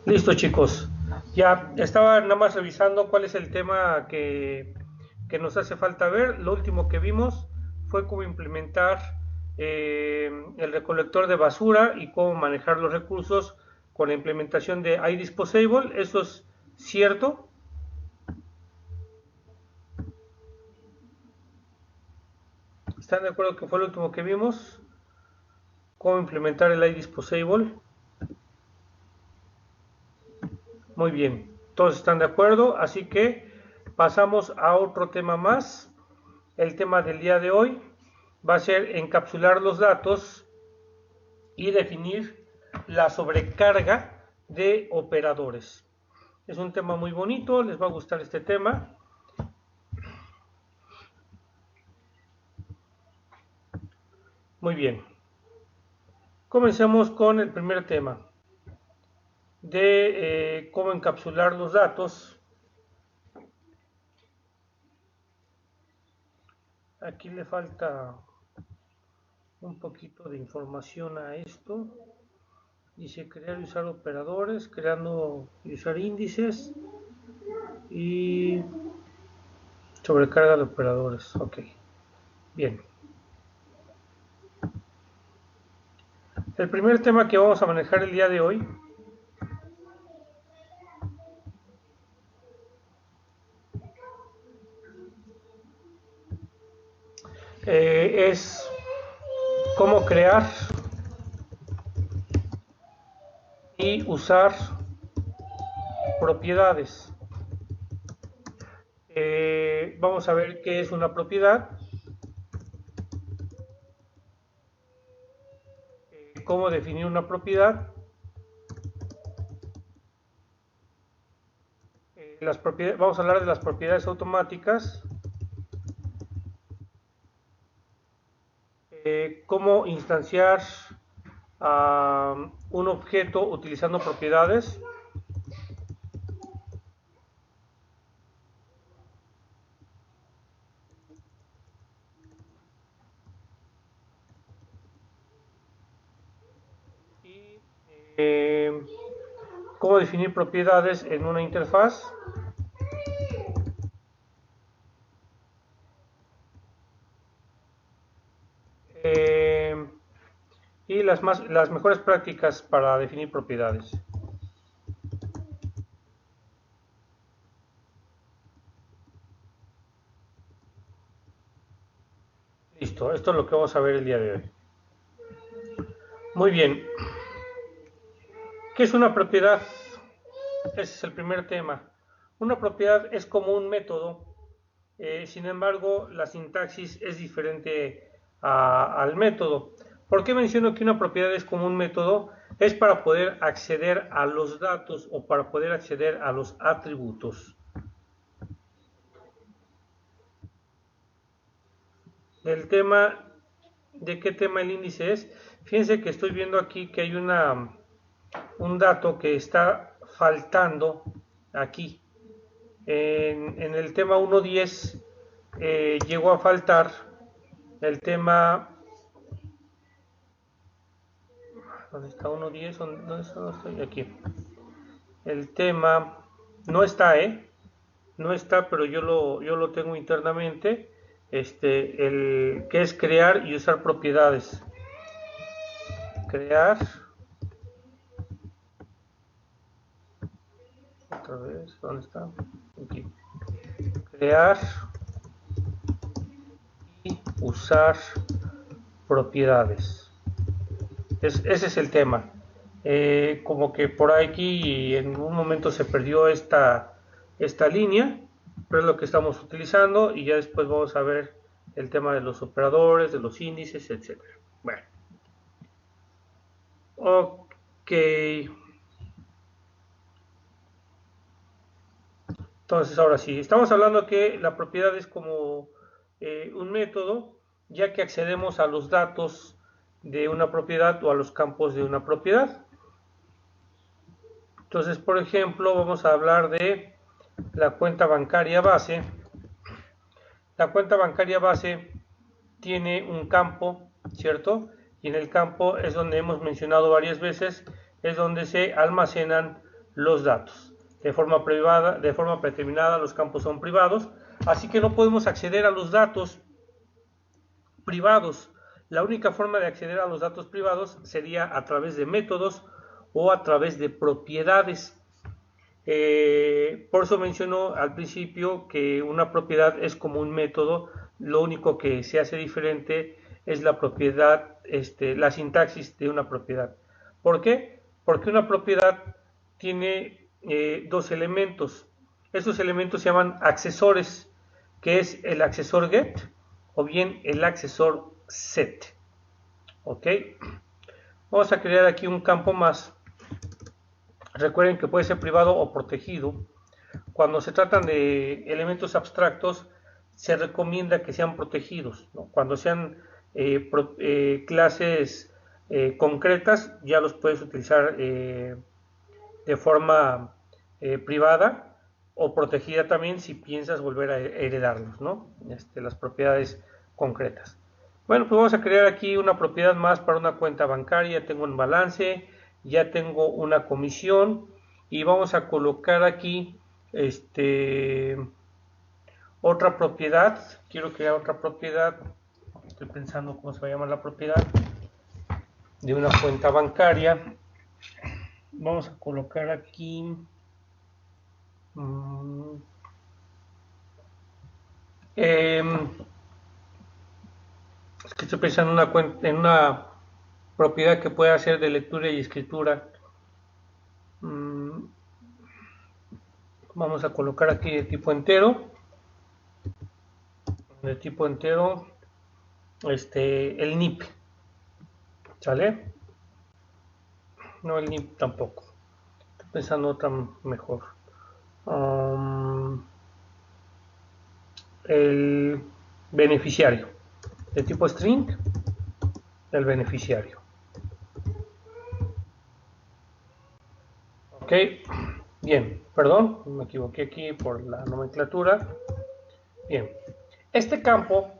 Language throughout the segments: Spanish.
Listo, chicos. Ya estaba nada más revisando cuál es el tema que nos hace falta ver. Lo último que vimos fue cómo implementar el recolector de basura y cómo manejar los recursos con la implementación de iDisposable. ¿Eso es cierto? ¿Están de acuerdo que fue lo último que vimos? ¿Cómo implementar el iDisposable? Muy bien, todos están de acuerdo, así que pasamos a otro tema más. El tema del día de hoy va a ser encapsular los datos y definir la sobrecarga de operadores. Es un tema muy bonito, les va a gustar este tema. Muy bien, comencemos con el primer tema de cómo encapsular los datos. Aquí le falta un poquito de información a esto. Dice crear y usar operadores, creando y usar índices y sobrecarga de operadores. Ok, bien. El primer tema que vamos a manejar el día de hoy es cómo crear y usar propiedades. Vamos a ver qué es una propiedad, cómo definir una propiedad, vamos a hablar de las propiedades automáticas, cómo instanciar a un objeto utilizando propiedades. Y cómo definir propiedades en una interfaz. Eh, y las mejores prácticas para definir propiedades. Listo, esto es lo que vamos a ver el día de hoy. Muy bien, ¿qué es una propiedad? Ese es el primer tema. Una propiedad es como un método, sin embargo, la sintaxis es diferente al método. ¿Por qué menciono que una propiedad es como un método? Es para poder acceder a los datos o para poder acceder a los atributos. El tema, ¿de qué tema el índice es? Fíjense que estoy viendo aquí que hay un dato que está faltando aquí. En el tema 1.10 llegó a faltar el tema. ¿Dónde está 1.10? ¿Dónde está? ¿Dónde estoy? Aquí. El tema no está, no está, pero yo lo tengo internamente. El que es crear y usar propiedades. Crear. Otra vez, ¿dónde está? Aquí. Crear y usar propiedades. Ese es el tema. Como que por aquí en un momento se perdió esta línea, pero es lo que estamos utilizando y ya después vamos a ver el tema de los operadores, de los índices, etcétera. Bueno, ok. Entonces ahora sí, estamos hablando que la propiedad es como un método, ya que accedemos a los datos de una propiedad o a los campos de una propiedad. Entonces, por ejemplo, vamos a hablar de la cuenta bancaria base. La cuenta bancaria base tiene un campo, ¿cierto? Y en el campo es donde hemos mencionado varias veces, es donde se almacenan los datos. De forma privada, de forma predeterminada, los campos son privados, así que no podemos acceder a los datos privados. La única forma de acceder a los datos privados sería a través de métodos o a través de propiedades. Por eso menciono al principio que una propiedad es como un método, lo único que se hace diferente es la propiedad, la sintaxis de una propiedad. ¿Por qué? Porque una propiedad tiene dos elementos. Esos elementos se llaman accesores, que es el accesor get o bien el accesor set. ¿Ok? Vamos a crear aquí un campo más. Recuerden que puede ser privado o protegido. Cuando se tratan de elementos abstractos, se recomienda que sean protegidos, ¿no? Cuando sean clases concretas, ya los puedes utilizar de forma privada o protegida también si piensas volver a heredarlos, ¿no? Las propiedades concretas. Bueno, pues vamos a crear aquí una propiedad más para una cuenta bancaria. Tengo un balance, ya tengo una comisión y vamos a colocar aquí otra propiedad. Quiero crear otra propiedad. Estoy pensando cómo se va a llamar la propiedad de una cuenta bancaria. Vamos a colocar aquí es que estoy pensando en una propiedad que pueda ser de lectura y escritura. Vamos a colocar aquí de tipo entero. De tipo entero, el NIP. ¿Sale? No, el NIP tampoco. Estoy pensando otra mejor. El beneficiario. De tipo string, el beneficiario. Ok, bien, perdón, me equivoqué aquí por la nomenclatura. Bien, este campo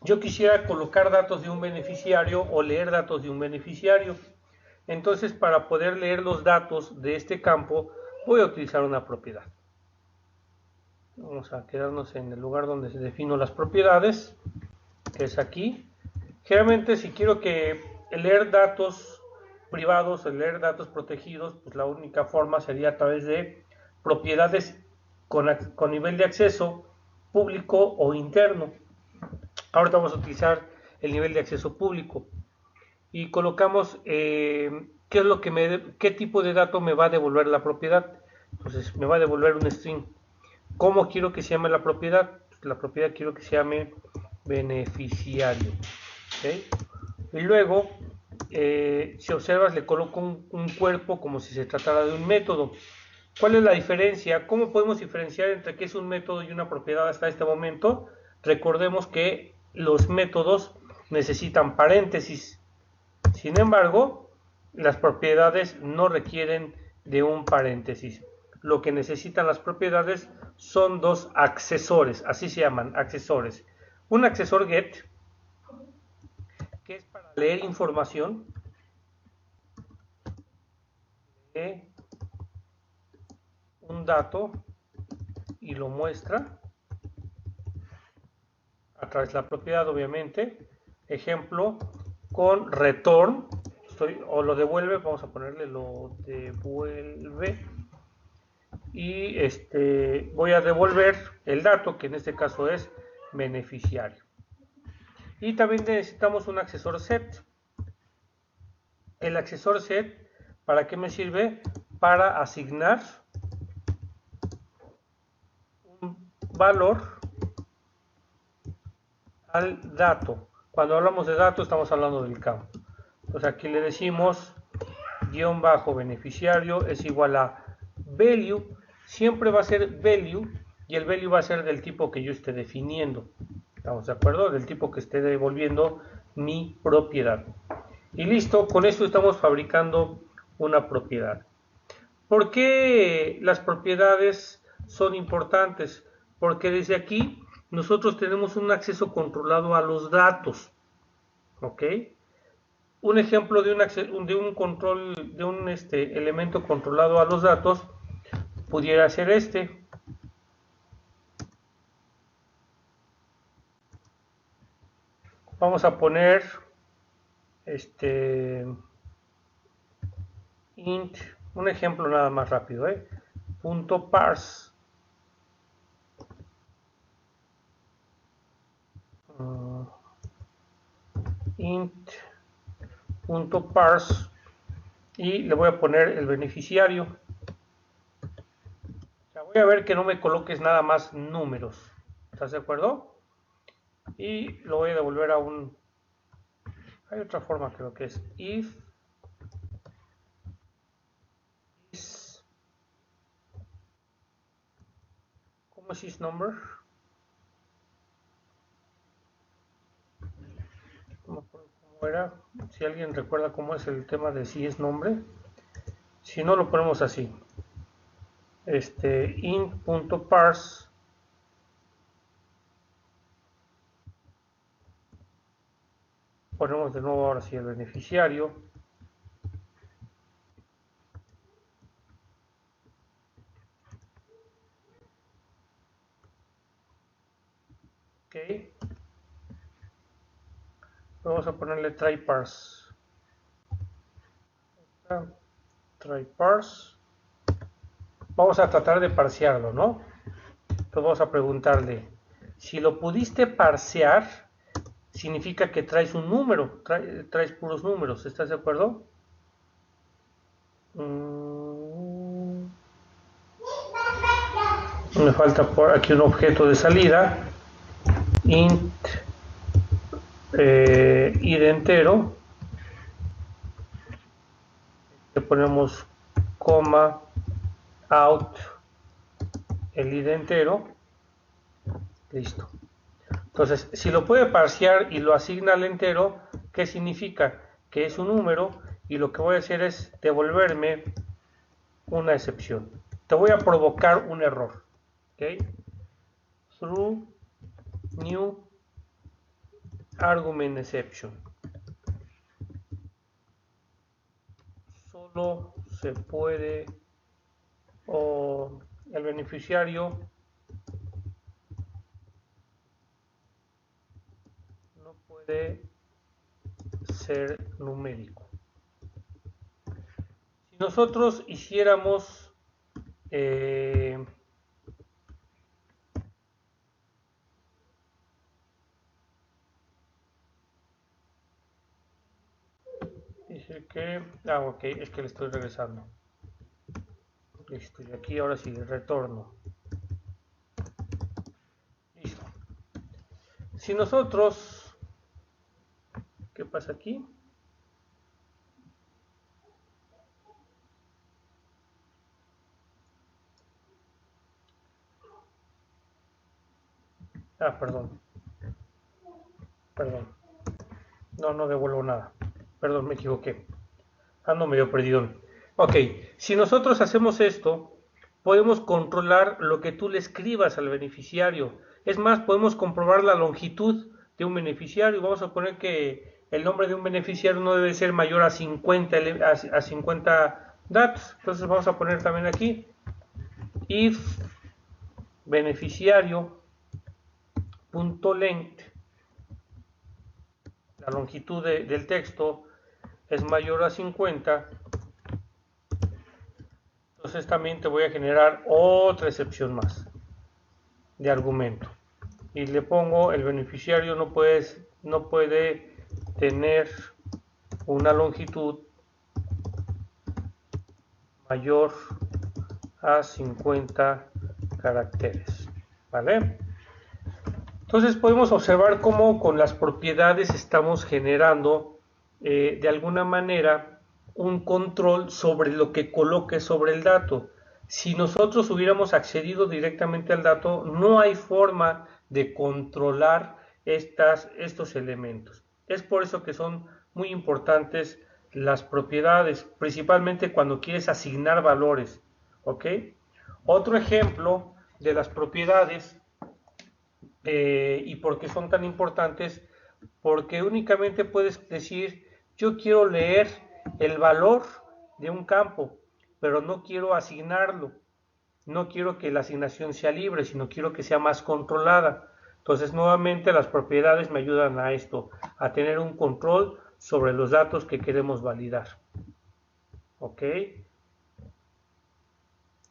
yo quisiera colocar datos de un beneficiario o leer datos de un beneficiario. Entonces, para poder leer los datos de este campo, voy a utilizar una propiedad. Vamos a quedarnos en el lugar donde se definen las propiedades, que es aquí. Generalmente, si quiero que leer datos privados o leer datos protegidos, pues la única forma sería a través de propiedades con nivel de acceso público o interno. Ahorita vamos a utilizar el nivel de acceso público y colocamos qué tipo de dato me va a devolver la propiedad. Entonces me va a devolver un string. ¿Cómo quiero que se llame la propiedad? La propiedad quiero que se llame beneficiario. ¿Okay? Y luego, si observas, le coloco un cuerpo como si se tratara de un método. ¿Cuál es la diferencia? ¿Cómo podemos diferenciar entre qué es un método y una propiedad hasta este momento? Recordemos que los métodos necesitan paréntesis. Sin embargo, las propiedades no requieren de un paréntesis. Lo que necesitan las propiedades son dos accesores, así se llaman, accesores. Un accesor get, que es para leer información, lee un dato y lo muestra a través de la propiedad, obviamente. Ejemplo, con return, o lo devuelve, vamos a ponerle lo devuelve, y voy a devolver el dato, que en este caso es beneficiario. Y también necesitamos un accesor set. El accesor set, ¿para qué me sirve? Para asignar un valor al dato. Cuando hablamos de dato estamos hablando del campo. Entonces aquí le decimos guión bajo beneficiario es igual a value. Siempre va a ser value y el value va a ser del tipo que yo esté definiendo. ¿Estamos de acuerdo? Del tipo que esté devolviendo mi propiedad. Y listo, con esto estamos fabricando una propiedad. ¿Por qué las propiedades son importantes? Porque desde aquí nosotros tenemos un acceso controlado a los datos. ¿Ok? un ejemplo de un control, de un elemento controlado a los datos, pudiera ser este. Vamos a poner int, un ejemplo nada más rápido, punto parse. Int punto parse y le voy a poner el beneficiario. O sea, voy a ver que no me coloques nada más números. ¿Estás de acuerdo? Y lo voy a devolver a un... Hay otra forma, creo que es if is... ¿Cómo es isNumber? No me acuerdo cómo era. Si alguien recuerda cómo es el tema de si es nombre. Si no, lo ponemos así. Int.parse. Ponemos de nuevo ahora sí el beneficiario. Ok. Vamos a ponerle try parse. Try parse. Vamos a tratar de parsearlo, ¿no? Entonces vamos a preguntarle, si lo pudiste parsear, significa que traes un número, traes puros números, ¿estás de acuerdo? Me falta por aquí un objeto de salida, int id entero, le ponemos coma out el id entero, listo. Entonces, si lo puede parsear y lo asigna al entero, ¿qué significa? Que es un número y lo que voy a hacer es devolverme una excepción. Te voy a provocar un error. ¿Ok? Through new argument exception. Solo se puede o el beneficiario no puede ser numérico. Si nosotros hiciéramos dice que ok, es que le estoy regresando. Listo, y aquí ahora sí retorno. Listo. Si nosotros, ¿qué pasa aquí? Perdón. No devuelvo nada. Perdón, me equivoqué. Ando medio perdido. Ok, si nosotros hacemos esto, podemos controlar lo que tú le escribas al beneficiario. Es más, podemos comprobar la longitud de un beneficiario. Vamos a poner que el nombre de un beneficiario no debe ser mayor a 50 datos. Entonces vamos a poner también aquí if beneficiario.length, la longitud del texto es mayor a 50, entonces también te voy a generar otra excepción más de argumento y le pongo el beneficiario no puede tener una longitud mayor a 50 caracteres, ¿vale? Entonces podemos observar cómo con las propiedades estamos generando de alguna manera un control sobre lo que coloque sobre el dato. Si nosotros hubiéramos accedido directamente al dato, no hay forma de controlar estos elementos. Es por eso que son muy importantes las propiedades, principalmente cuando quieres asignar valores. ¿Ok? Otro ejemplo de las propiedades y por qué son tan importantes, porque únicamente puedes decir yo quiero leer el valor de un campo, pero no quiero asignarlo. No quiero que la asignación sea libre, sino quiero que sea más controlada. Entonces, nuevamente, las propiedades me ayudan a esto, a tener un control sobre los datos que queremos validar. ¿Ok?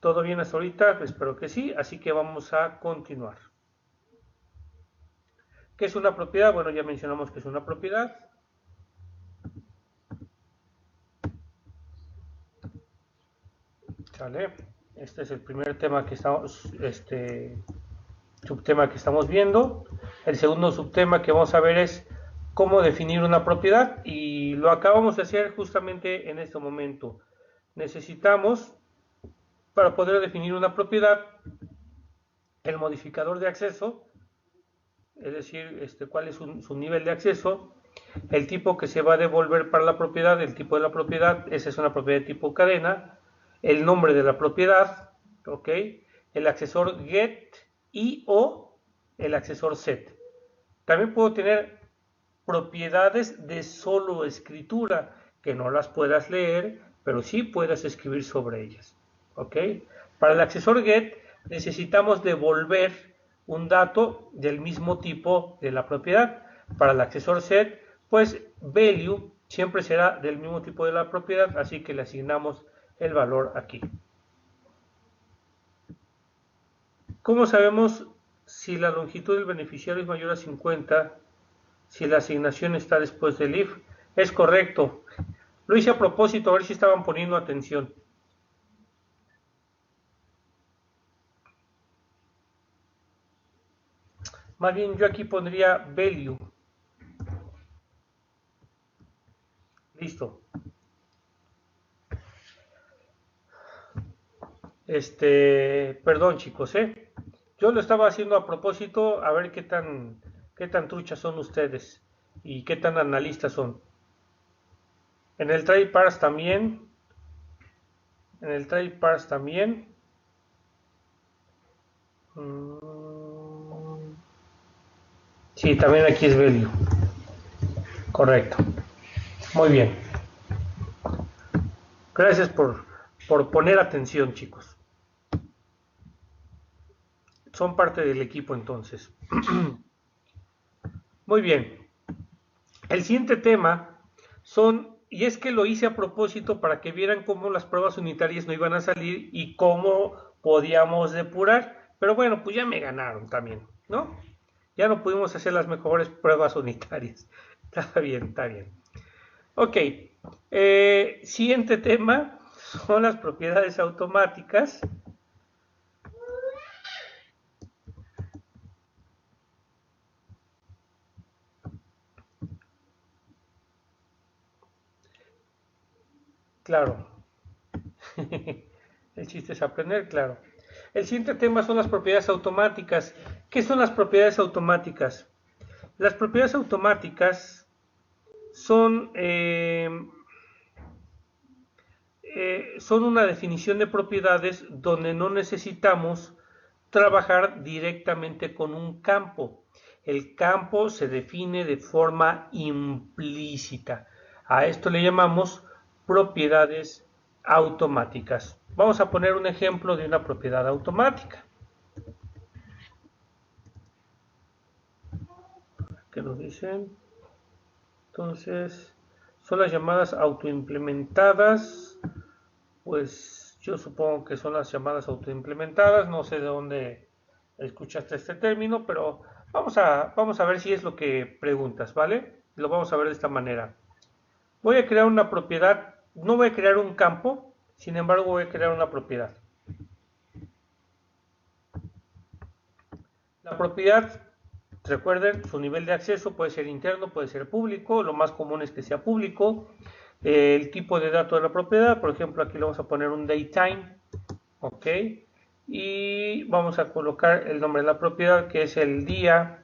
¿Todo bien hasta ahorita? Espero que sí, así que vamos a continuar. ¿Qué es una propiedad? Bueno, ya mencionamos que es una propiedad. ¿Sale? Este es el primer tema que estamos, subtema que estamos viendo. El segundo subtema que vamos a ver es cómo definir una propiedad y lo acabamos de hacer justamente en este momento. Necesitamos, para poder definir una propiedad, el modificador de acceso, es decir, cuál es su nivel de acceso, el tipo que se va a devolver para la propiedad, el tipo de la propiedad, esa es una propiedad de tipo cadena, el nombre de la propiedad, ¿ok? El accesor get y o el accesor set. También puedo tener propiedades de solo escritura, que no las puedas leer, pero sí puedas escribir sobre ellas, ¿ok? Para el accesor get necesitamos devolver un dato del mismo tipo de la propiedad. Para el accesor set, pues value siempre será del mismo tipo de la propiedad, así que le asignamos el valor aquí. ¿Cómo sabemos si la longitud del beneficiario es mayor a 50 si la asignación está después del if? Es correcto. Lo hice a propósito, a ver si estaban poniendo atención. Más bien yo aquí pondría value. Listo. Perdón chicos, yo lo estaba haciendo a propósito, a ver qué tan truchas son ustedes y qué tan analistas son. En el try parse también. En el try parse también. Sí, también aquí es value. Correcto. Muy bien. Gracias por poner atención, chicos. Son parte del equipo entonces. Muy bien. El siguiente tema son, y es que lo hice a propósito para que vieran cómo las pruebas unitarias no iban a salir y cómo podíamos depurar. Pero bueno, pues ya me ganaron también, ¿no? Ya no pudimos hacer las mejores pruebas unitarias. Está bien, está bien. Ok. Siguiente tema son las propiedades automáticas. Claro. El chiste es aprender, claro. El siguiente tema son las propiedades automáticas. ¿Qué son las propiedades automáticas? Las propiedades automáticas son, son una definición de propiedades donde no necesitamos trabajar directamente con un campo. El campo se define de forma implícita. A esto le llamamos propiedades automáticas. Vamos a poner un ejemplo de una propiedad automática. ¿Qué nos dicen? Entonces, son las llamadas autoimplementadas. Pues yo supongo que son las llamadas autoimplementadas. No sé de dónde escuchaste este término, pero vamos a ver si es lo que preguntas, ¿vale? Lo vamos a ver de esta manera. Voy a crear una propiedad, no voy a crear un campo, sin embargo voy a crear una propiedad. La propiedad, recuerden, su nivel de acceso puede ser interno, puede ser público, lo más común es que sea público. El tipo de dato de la propiedad, por ejemplo, aquí le vamos a poner un datetime, ok, y vamos a colocar el nombre de la propiedad, que es el día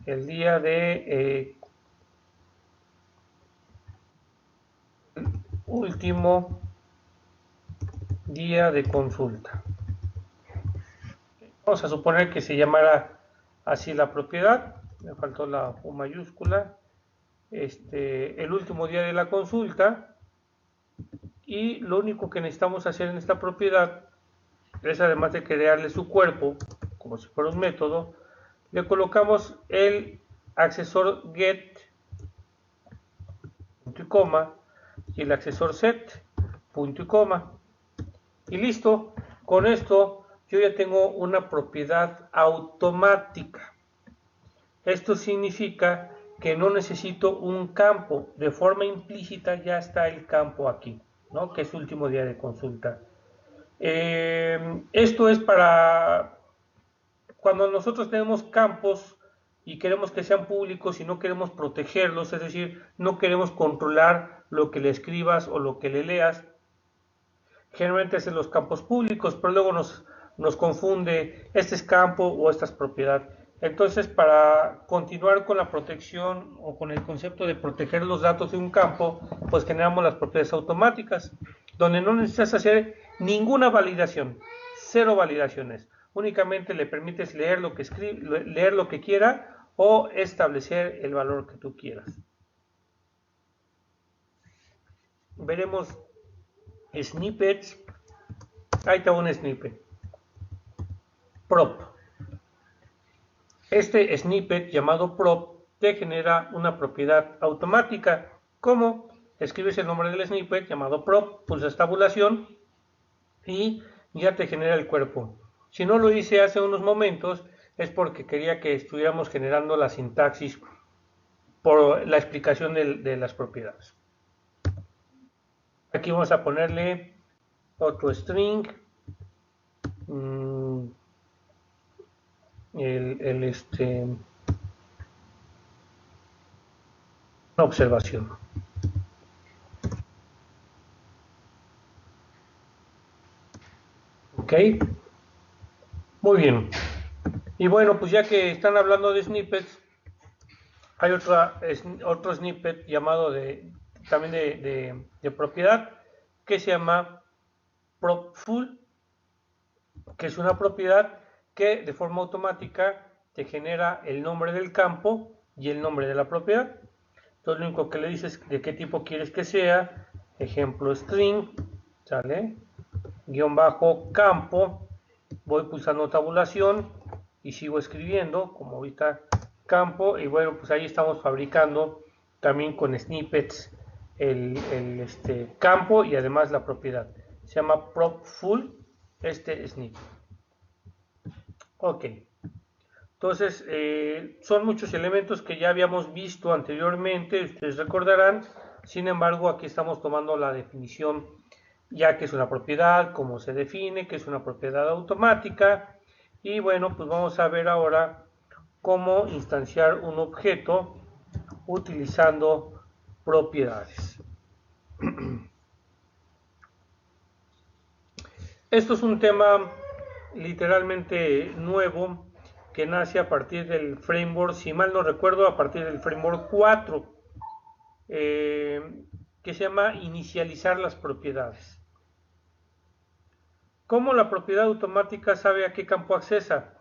de último día de consulta. Vamos a suponer que se llamara así la propiedad, me faltó la U mayúscula, el último día de la consulta, y lo único que necesitamos hacer en esta propiedad es, además de crearle su cuerpo como si fuera un método, le colocamos el accesor get, punto y coma, y el accesor set, punto y coma, y listo. Con esto yo ya tengo una propiedad automática. Esto significa que no necesito un campo, de forma implícita ya está el campo aquí, ¿no? Que es último día de consulta. Esto es para cuando nosotros tenemos campos y queremos que sean públicos y no queremos protegerlos, es decir, no queremos controlar lo que le escribas o lo que le leas. Generalmente es en los campos públicos, pero luego nos confunde, este es campo o esta es propiedad. Entonces, para continuar con la protección o con el concepto de proteger los datos de un campo, pues generamos las propiedades automáticas, donde no necesitas hacer ninguna validación, cero validaciones. Únicamente le permites leer lo que escribe, leer lo que quiera o establecer el valor que tú quieras. Veremos snippets. Ahí está un snippet. Prop. Este snippet llamado prop te genera una propiedad automática. ¿Cómo? Escribes el nombre del snippet llamado prop, pulsas tabulación y ya te genera el cuerpo. Si no lo hice hace unos momentos es porque quería que estuviéramos generando la sintaxis por la explicación de las propiedades. Aquí vamos a ponerle otro string, una observación. Ok, muy bien. Y bueno, pues ya que están hablando de snippets, hay otro snippet llamado también de propiedad que se llama propFull, que es una propiedad que de forma automática te genera el nombre del campo y el nombre de la propiedad. Entonces lo único que le dices de qué tipo quieres que sea, ejemplo string, ¿sale? Guión bajo campo, voy pulsando tabulación y sigo escribiendo como ahorita campo, y bueno, pues ahí estamos fabricando también con snippets el campo y además la propiedad. Se llama propFull snippet. Ok, entonces son muchos elementos que ya habíamos visto anteriormente, ustedes recordarán. Sin embargo, aquí estamos tomando la definición ya que es una propiedad, cómo se define, que es una propiedad automática. Y bueno, pues vamos a ver ahora cómo instanciar un objeto utilizando propiedades. Esto es un tema literalmente nuevo que nace a partir del framework, si mal no recuerdo, a partir del framework 4, que se llama inicializar las propiedades. ¿Cómo la propiedad automática sabe a qué campo accesa?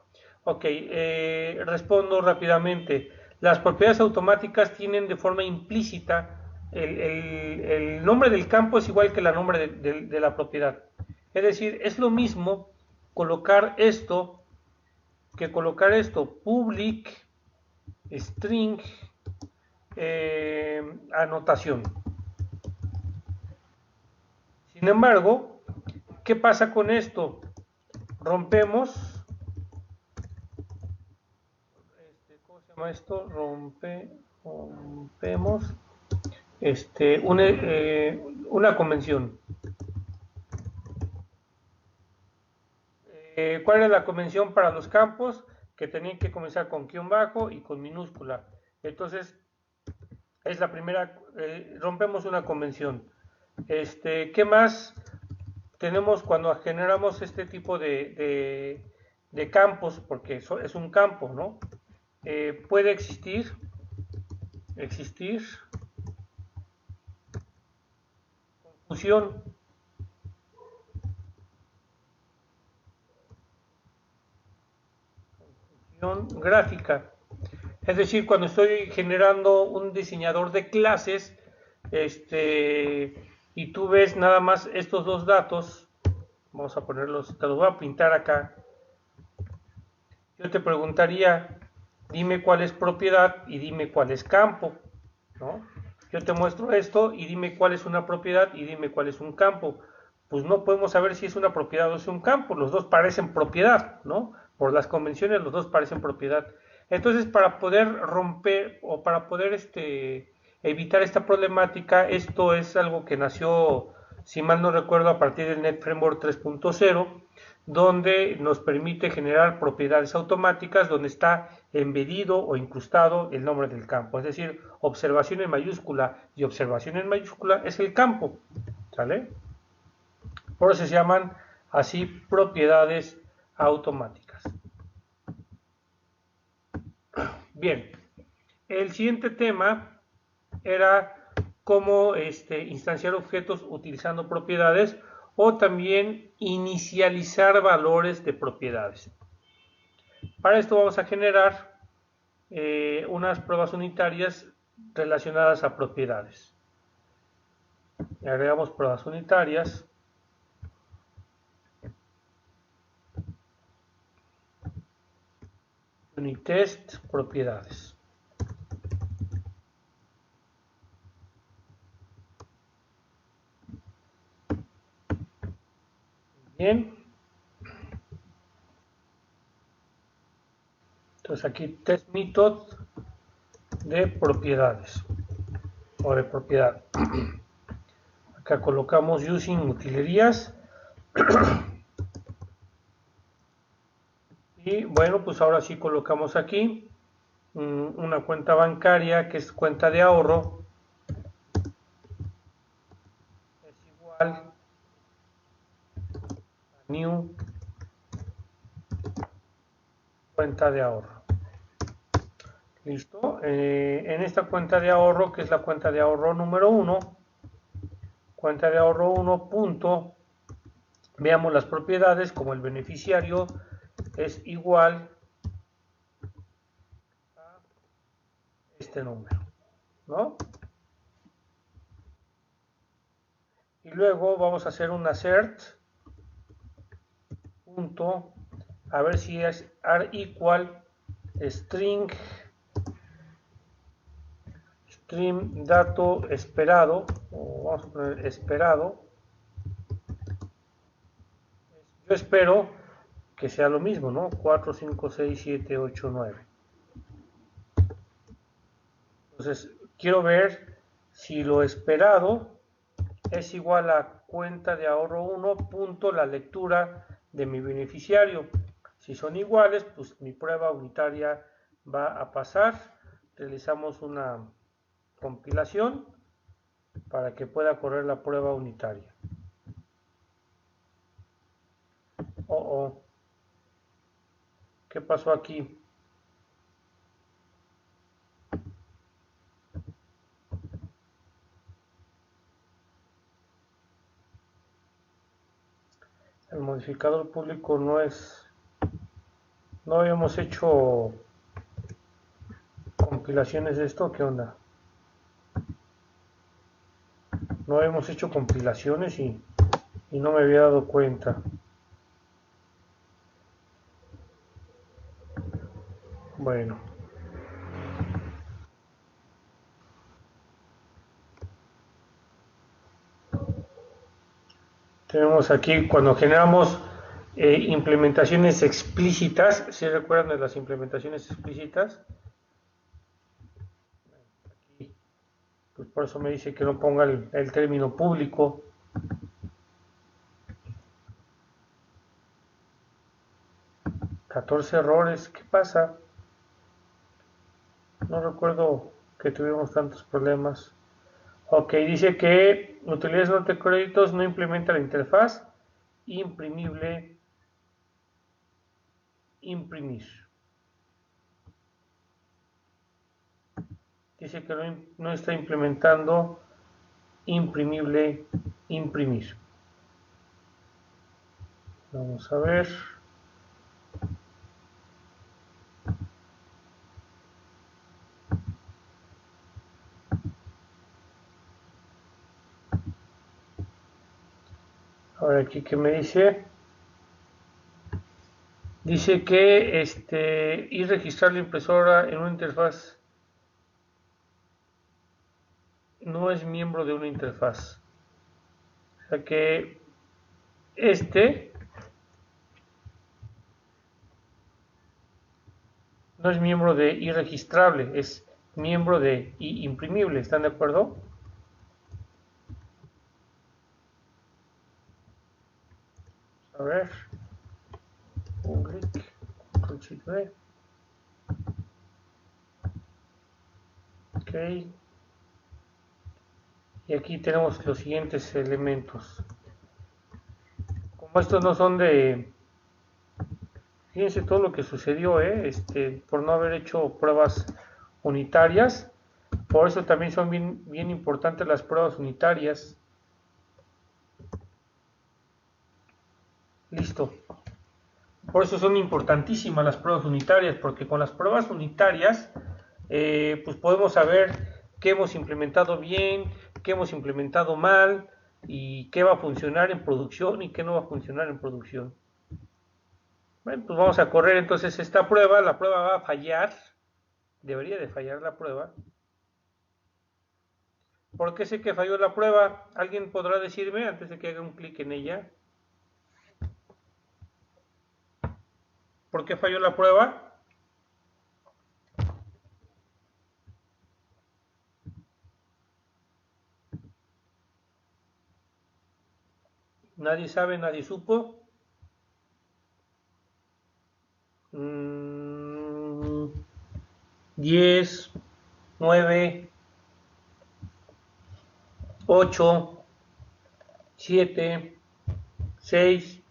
Ok, respondo rápidamente. Las propiedades automáticas tienen de forma implícita el nombre del campo es igual que el nombre de la propiedad. Es decir, es lo mismo colocar esto que colocar esto, public, string, anotación. Sin embargo, ¿qué pasa con esto? Rompemos, ¿cómo se llama esto? Rompemos una convención. ¿Cuál es la convención para los campos? Que tenían que comenzar con guión bajo y con minúscula. Entonces, es la primera, rompemos una convención. ¿Qué más tenemos cuando generamos este tipo de campos? Porque es un campo, ¿no? Puede existir confusión. Gráfica. Es decir, cuando estoy generando un diseñador de clases, y tú ves nada más estos dos datos, vamos a ponerlos, te los voy a pintar acá. Yo te preguntaría, dime cuál es propiedad y dime cuál es campo, ¿no? Yo te muestro esto y dime cuál es una propiedad y dime cuál es un campo. Pues no podemos saber si es una propiedad o es un campo, los dos parecen propiedad, ¿no? Por las convenciones los dos parecen propiedad. Entonces, para poder romper o para poder evitar esta problemática, esto es algo que nació, si mal no recuerdo, a partir del Net Framework 3.0, donde nos permite generar propiedades automáticas donde está embedido o incrustado el nombre del campo. Es decir, observación en mayúscula y observación en mayúscula es el campo, ¿sale? Por eso se llaman así propiedades automáticas. Bien, el siguiente tema era cómo instanciar objetos utilizando propiedades o también inicializar valores de propiedades. Para esto vamos a generar unas pruebas unitarias relacionadas a propiedades. Le agregamos pruebas unitarias. Unitest, propiedades. Bien. Entonces aquí test method de propiedades o de propiedad. Acá colocamos using utilerías. Y bueno, pues ahora sí colocamos aquí una cuenta bancaria que es cuenta de ahorro. Es igual a new cuenta de ahorro. Listo. En esta cuenta de ahorro, que es la cuenta de ahorro número 1, cuenta de ahorro 1 punto, veamos las propiedades, como el beneficiario es igual a este número, ¿no? Y luego vamos a hacer un assert punto, a ver si es are igual string dato esperado, o vamos a poner esperado. Yo espero que sea lo mismo, ¿no? 4, 5, 6, 7, 8, 9. Entonces, quiero ver si lo esperado es igual a cuenta de ahorro 1 punto la lectura de mi beneficiario. Si son iguales, pues mi prueba unitaria va a pasar. Realizamos una compilación para que pueda correr la prueba unitaria. ¿Qué pasó aquí? El modificador público no es... No habíamos hecho compilaciones de esto, ¿qué onda? No habíamos hecho compilaciones y no me había dado cuenta. Bueno. Tenemos aquí cuando generamos implementaciones explícitas, ¿sí recuerdan de las implementaciones explícitas? Aquí, pues por eso me dice que no ponga el término público. $14 errores, ¿qué pasa? No recuerdo que tuviéramos tantos problemas. Ok, dice que utilidades no de créditos no implementa la interfaz imprimible imprimir. Dice que no está implementando imprimible imprimir. Vamos a ver. ver aquí qué me dice. Dice que y registrar la impresora en una interfaz no es miembro de una interfaz. O sea que no es miembro de irregistrable, es miembro de imprimible. ¿Están de acuerdo? A ver. Un clic. Control Shift V. Ok. Y aquí tenemos los siguientes elementos. Como estos no son de... Fíjense todo lo que sucedió, por no haber hecho pruebas unitarias. Por eso también son bien importantes las pruebas unitarias. Listo. Por eso son importantísimas las pruebas unitarias, porque con las pruebas unitarias pues podemos saber qué hemos implementado bien, qué hemos implementado mal y qué va a funcionar en producción y qué no va a funcionar en producción. Bueno, pues vamos a correr entonces esta prueba. La prueba va a fallar. Debería de fallar la prueba. ¿Por qué sé que falló la prueba? ¿Alguien podrá decirme antes de que haga un clic en ella? ¿Por qué falló la prueba? Nadie sabe, nadie supo. 10, 9, 8, 7, 6,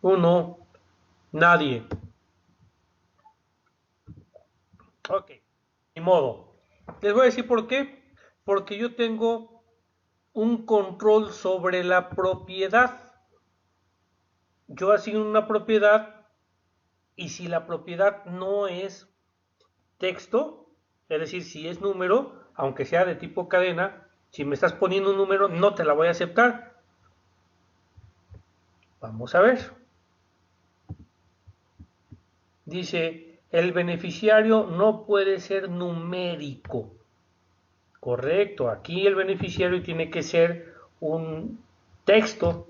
1, nadie. Ok, ni modo. Les voy a decir por qué. Porque yo tengo un control sobre la propiedad. Yo asigno una propiedad y si la propiedad no es texto, es decir, si es número, aunque sea de tipo cadena, si me estás poniendo un número, no te la voy a aceptar. Vamos a ver. Dice, el beneficiario no puede ser numérico. Correcto, aquí el beneficiario tiene que ser un texto.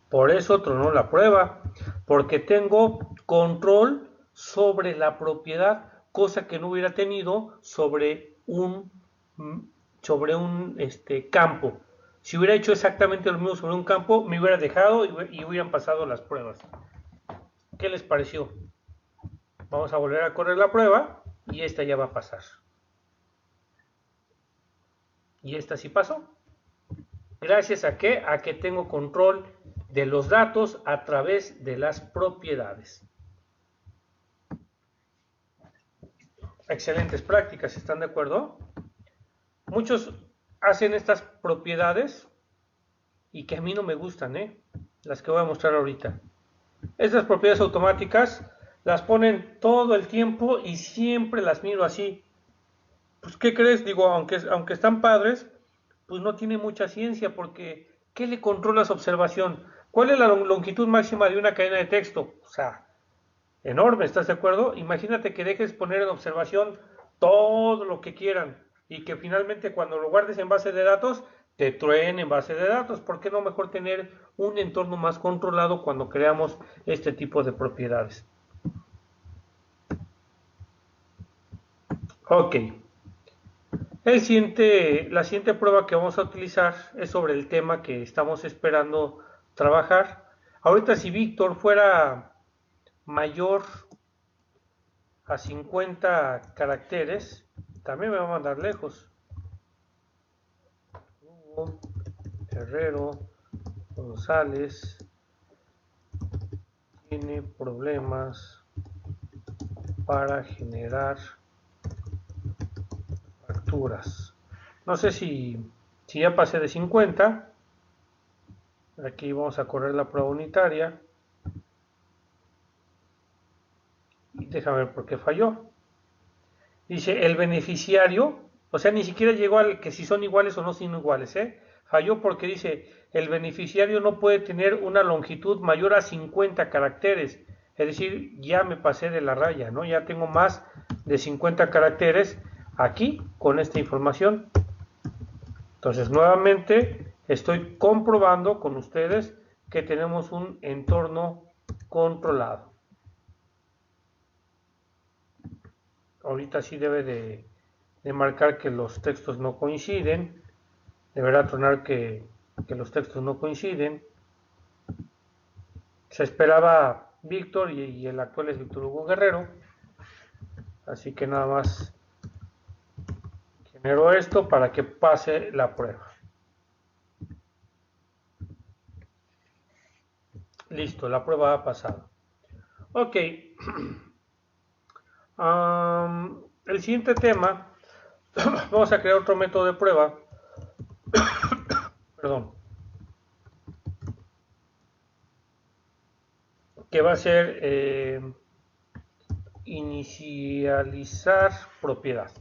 Por eso tronó la prueba, porque tengo control sobre la propiedad, cosa que no hubiera tenido sobre un campo. Si hubiera hecho exactamente lo mismo sobre un campo, me hubiera dejado y hubieran pasado las pruebas. ¿Qué les pareció? Vamos a volver a correr la prueba y esta ya va a pasar. Y esta sí pasó. ¿Gracias a qué? A que tengo control de los datos a través de las propiedades. Excelentes prácticas, ¿están de acuerdo? Muchos hacen estas propiedades y que a mí no me gustan, las que voy a mostrar ahorita. Estas propiedades automáticas las ponen todo el tiempo y siempre las miro así. Pues, ¿qué crees? Digo, aunque están padres, pues no tiene mucha ciencia porque ¿qué le controlas observación? ¿Cuál es la longitud máxima de una cadena de texto? O sea, enorme, ¿estás de acuerdo? Imagínate que dejes poner en observación todo lo que quieran y que finalmente cuando lo guardes en base de datos te truene en base de datos. ¿Por qué no mejor tener un entorno más controlado cuando creamos este tipo de propiedades? Ok. La siguiente prueba que vamos a utilizar es sobre el tema que estamos esperando trabajar. Ahorita si Víctor fuera mayor a 50 caracteres, también me va a mandar lejos. Hugo, Herrero, González, tiene problemas para generar facturas. No sé si ya pasé de 50. Aquí vamos a correr la prueba unitaria. Y déjame ver por qué falló. Dice, el beneficiario O sea, ni siquiera llegó al que si son iguales o no son iguales, ¿eh? Falló porque dice, el beneficiario no puede tener una longitud mayor a 50 caracteres. Es decir, ya me pasé de la raya, ¿no? Ya tengo más de 50 caracteres aquí con esta información. Entonces, nuevamente, estoy comprobando con ustedes que tenemos un entorno controlado. Ahorita sí debe de marcar que los textos no coinciden. Deberá tronar que los textos no coinciden. Se esperaba Víctor y el actual es Víctor Hugo Guerrero. Así que nada más genero esto para que pase la prueba. Listo, la prueba ha pasado. Ok. El siguiente tema, vamos a crear otro método de prueba. Perdón. Que va a ser inicializar propiedad.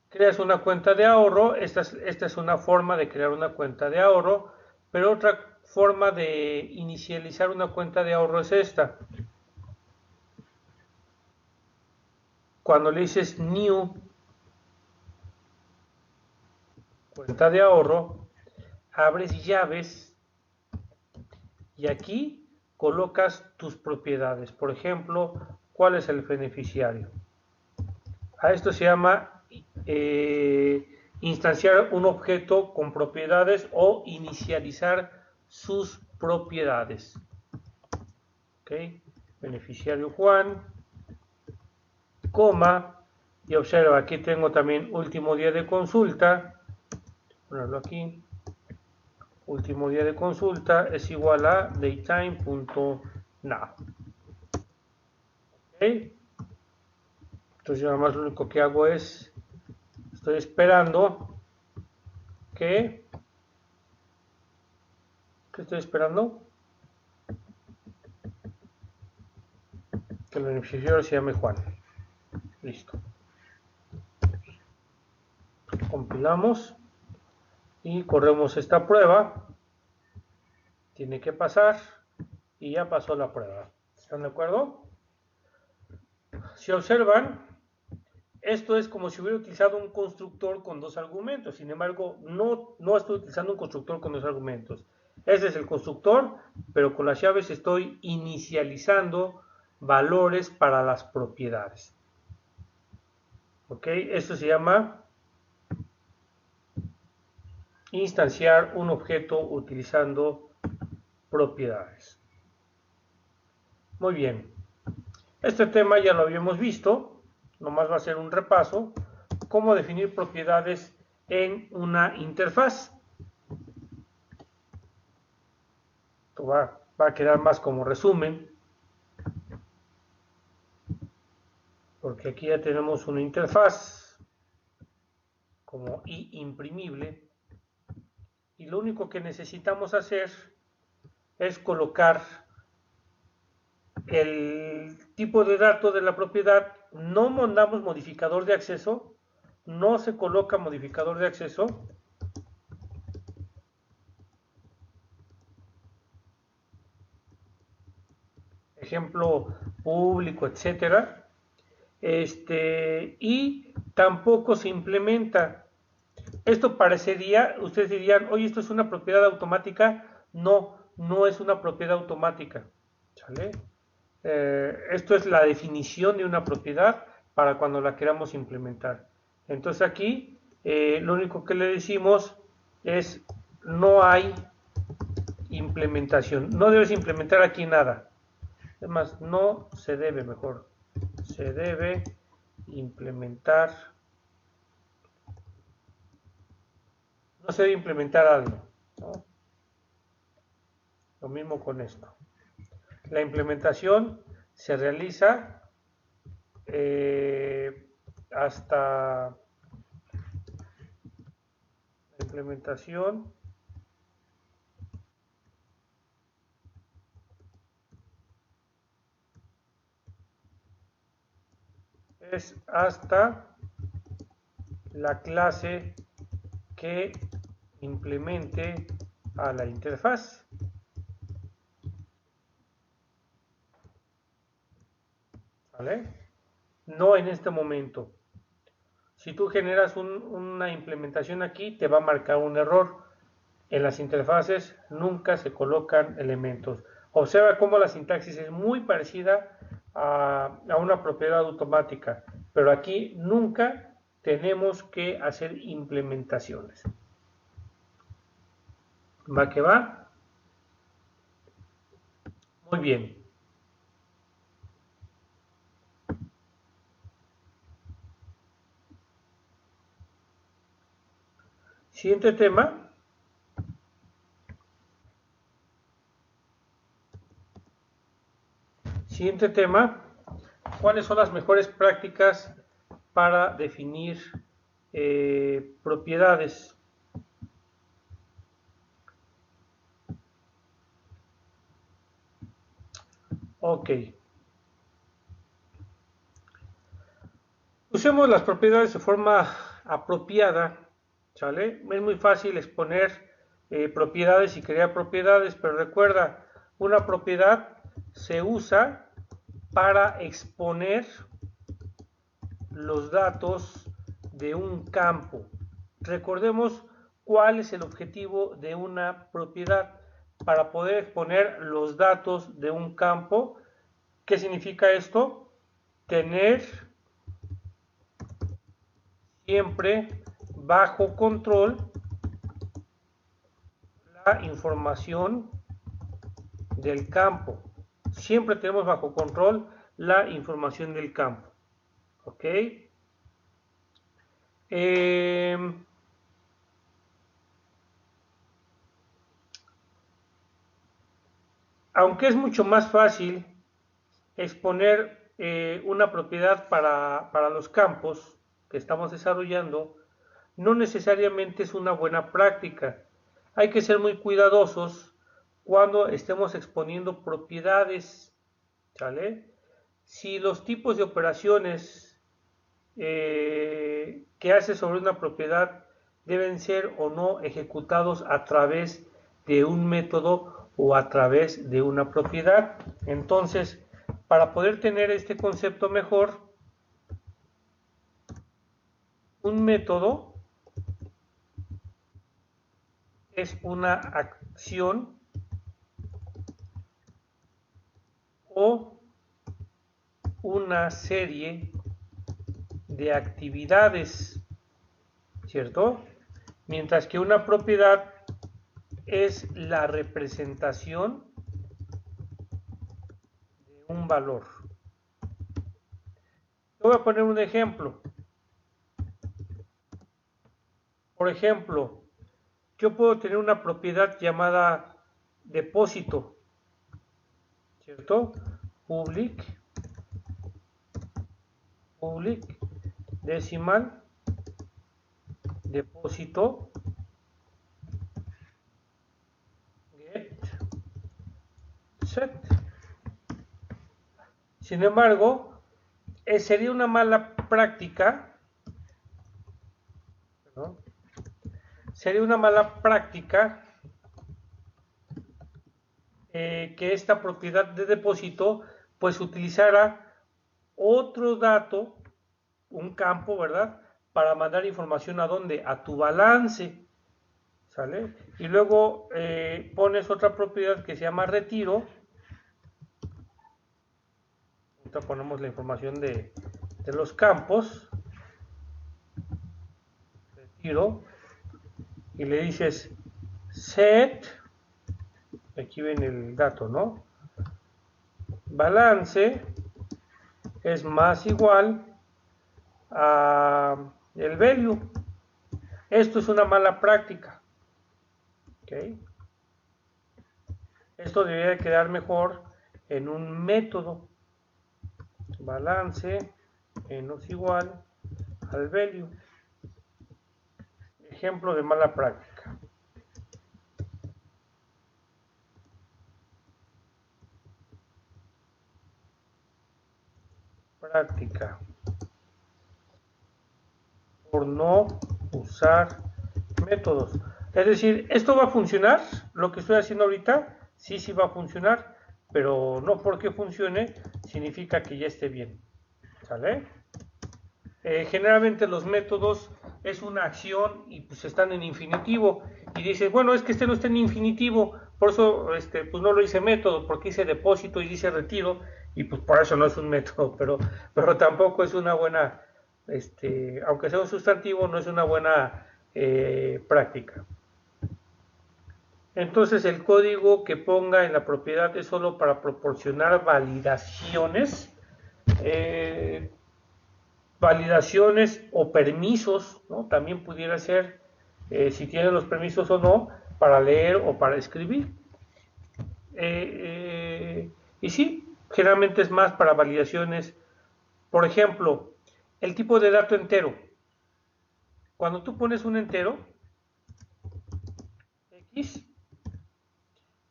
Creas una cuenta de ahorro. Esta es una forma de crear una cuenta de ahorro, pero otra forma de inicializar una cuenta de ahorro es esta. Cuando le dices new cuenta de ahorro, abres llaves y aquí colocas tus propiedades. Por ejemplo, ¿cuál es el beneficiario? A esto se llama instanciar un objeto con propiedades o inicializar sus propiedades. ¿Okay? Beneficiario Juan, coma, y observa, aquí tengo también último día de consulta, ponerlo aquí, último día de consulta es igual a datetime.now. ¿Okay? Entonces yo nada más lo único que hago es, estoy esperando que, ¿qué estoy esperando? Que el beneficiario se llame Juan. Listo. Compilamos y corremos esta prueba. Tiene que pasar y ya pasó la prueba. ¿Están de acuerdo? Si observan, esto es como si hubiera utilizado un constructor con dos argumentos. Sin embargo, no estoy utilizando un constructor con dos argumentos. Este es el constructor, pero con las llaves estoy inicializando valores para las propiedades. ¿Ok? Esto se llama instanciar un objeto utilizando propiedades. Muy bien. Este tema ya lo habíamos visto. Nomás va a ser un repaso. Cómo definir propiedades en una interfaz. Esto va a quedar más como resumen. Porque aquí ya tenemos una interfaz como imprimible. Y lo único que necesitamos hacer es colocar el tipo de dato de la propiedad. No mandamos modificador de acceso. No se coloca modificador de acceso. Ejemplo público, etcétera. Y tampoco se implementa. Esto parecería, ustedes dirían, oye, esto es una propiedad automática. No, no es una propiedad automática. ¿Sale? Esto es la definición de una propiedad para cuando la queramos implementar. Entonces aquí lo único que le decimos es no hay implementación. No debes implementar aquí nada. Es más, no se debe, mejor. Se debe implementar. No se debe implementar algo, ¿no? Lo mismo con esto. La implementación se realiza hasta la implementación es hasta la clase que implemente a la interfaz. ¿Vale? No en este momento. Si tú generas una implementación aquí, te va a marcar un error. En las interfaces nunca se colocan elementos. Observa cómo la sintaxis es muy parecida a una propiedad automática, pero aquí nunca tenemos que hacer implementaciones. ¿Va que va? Muy bien. Siguiente tema. Siguiente tema. ¿Cuáles son las mejores prácticas para definir propiedades? Ok. Usemos las propiedades de forma apropiada, ¿sale? Es muy fácil exponer propiedades y crear propiedades, pero recuerda, una propiedad se usa para exponer los datos de un campo. Recordemos cuál es el objetivo de una propiedad para poder exponer los datos de un campo. ¿Qué significa esto? Tener siempre bajo control la información del campo. Siempre tenemos bajo control la información del campo. ¿Ok? Aunque es mucho más fácil exponer una propiedad para los campos que estamos desarrollando, no necesariamente es una buena práctica. Hay que ser muy cuidadosos cuando estemos exponiendo propiedades, ¿sale? Si los tipos de operaciones que hace sobre una propiedad deben ser o no ejecutados a través de un método o a través de una propiedad. Entonces, para poder tener este concepto mejor, un método es una acción o una serie de actividades, ¿cierto? Mientras que una propiedad es la representación de un valor. Te voy a poner un ejemplo. Por ejemplo, yo puedo tener una propiedad llamada depósito, ¿cierto? Public decimal depósito get set. Sin embargo, sería una mala práctica, ¿no? Sería una mala práctica que esta propiedad de depósito pues utilizara otro dato, un campo, ¿verdad? Para mandar información a dónde, a tu balance, ¿sale? Y luego pones otra propiedad que se llama retiro. Ahorita ponemos la información de los campos, retiro, y le dices set, aquí viene el dato, ¿no? Balance es más igual a el value. Esto es una mala práctica. ¿Okay? Esto debería quedar mejor en un método. Balance menos igual al value. Ejemplo de mala práctica. Práctica por no usar métodos. Es decir, ¿esto va a funcionar? Lo que estoy haciendo ahorita, sí, sí va a funcionar, pero no porque funcione significa que ya esté bien. ¿Sale? Generalmente los métodos es una acción y pues están en infinitivo y dices, bueno, es que este no está en infinitivo, por eso pues no lo hice método, porque hice depósito y hice retiro y pues por eso no es un método, pero tampoco es una buena, aunque sea un sustantivo, no es una buena práctica. Entonces el código que ponga en la propiedad es solo para proporcionar validaciones, o permisos, ¿no? También pudiera ser si tiene los permisos o no para leer o para escribir. Y sí, generalmente es más para validaciones. Por ejemplo, el tipo de dato entero. Cuando tú pones un entero, X,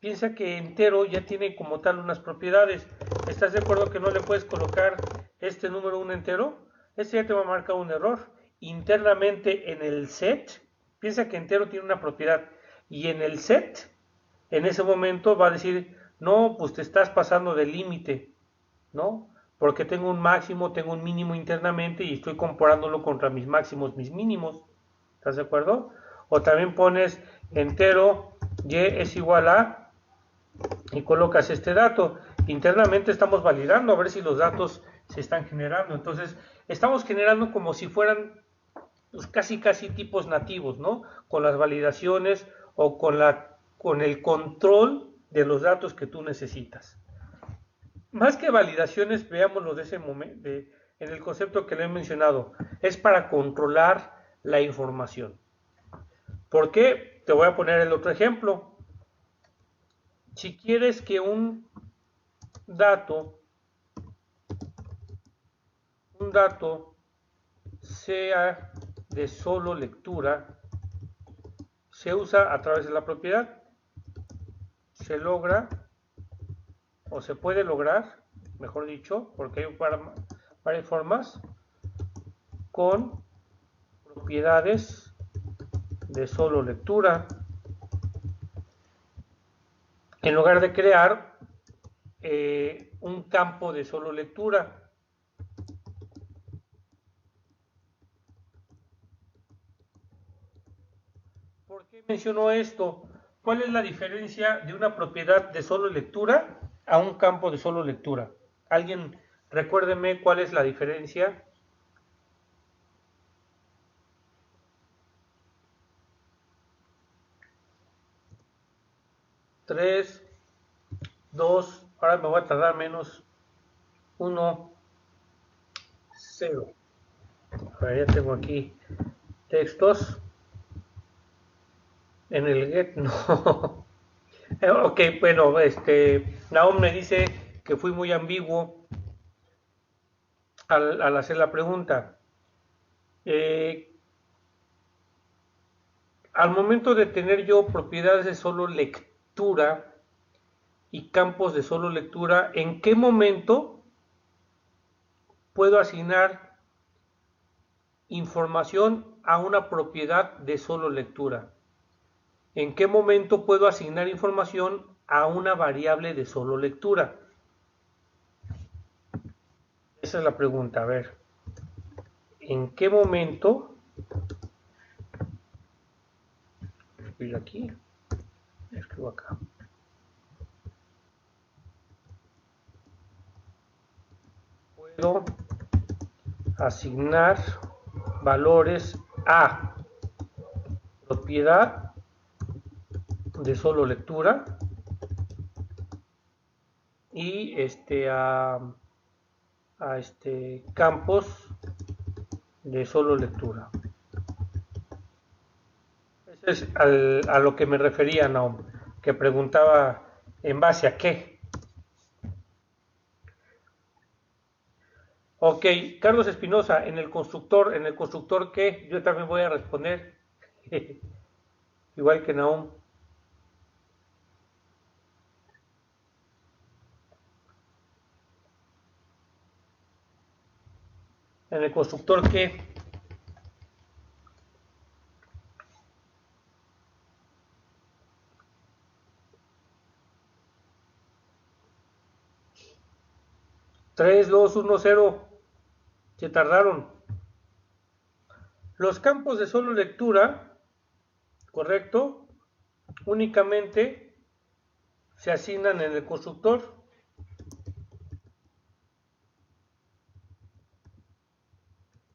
piensa que entero ya tiene como tal unas propiedades. ¿Estás de acuerdo que no le puedes colocar este número a un entero? Este ya te va a marcar un error. Internamente en el set, piensa que entero tiene una propiedad. Y en el set, en ese momento va a decir, no, pues te estás pasando del límite, ¿no? Porque tengo un máximo, tengo un mínimo internamente y estoy comparándolo contra mis máximos, mis mínimos. ¿Estás de acuerdo? O también pones entero y es igual a y colocas este dato. Internamente estamos validando a ver si los datos se están generando. Entonces, estamos generando como si fueran pues, casi tipos nativos, ¿no? Con las validaciones o con el control de los datos que tú necesitas. Más que validaciones, veámoslo de ese momento, en el concepto que le he mencionado, es para controlar la información. ¿Por qué? Te voy a poner el otro ejemplo. Si quieres que un dato sea de solo lectura, se usa a través de la propiedad. Se logra o se puede lograr, mejor dicho, porque hay varias formas, con propiedades de solo lectura. En lugar de crear un campo de solo lectura. ¿Por qué menciono esto? ¿Cuál es la diferencia de una propiedad de solo lectura a un campo de solo lectura? ¿Alguien recuérdeme cuál es la diferencia? 3, 2, ahora me voy a tardar menos, 1, 0. A ver, ya tengo aquí textos. En el get no. Ok, bueno, Naum me dice que fui muy ambiguo al hacer la pregunta. Al momento de tener yo propiedades de solo lectura y campos de solo lectura, ¿en qué momento puedo asignar información a una propiedad de solo lectura? ¿En qué momento puedo asignar información a una variable de solo lectura? Esa es la pregunta. A ver, ¿en qué momento? Escribo aquí, escribo acá. Puedo asignar valores a propiedad de solo lectura y a campos de solo lectura. Eso es a lo que me refería, Naum, que preguntaba en base a qué. Ok, Carlos Espinosa, en el constructor qué, yo también voy a responder, igual que Naum. En el constructor qué. 3, 2, 1, 0. Se tardaron. Los campos de solo lectura, correcto, únicamente se asignan en el constructor.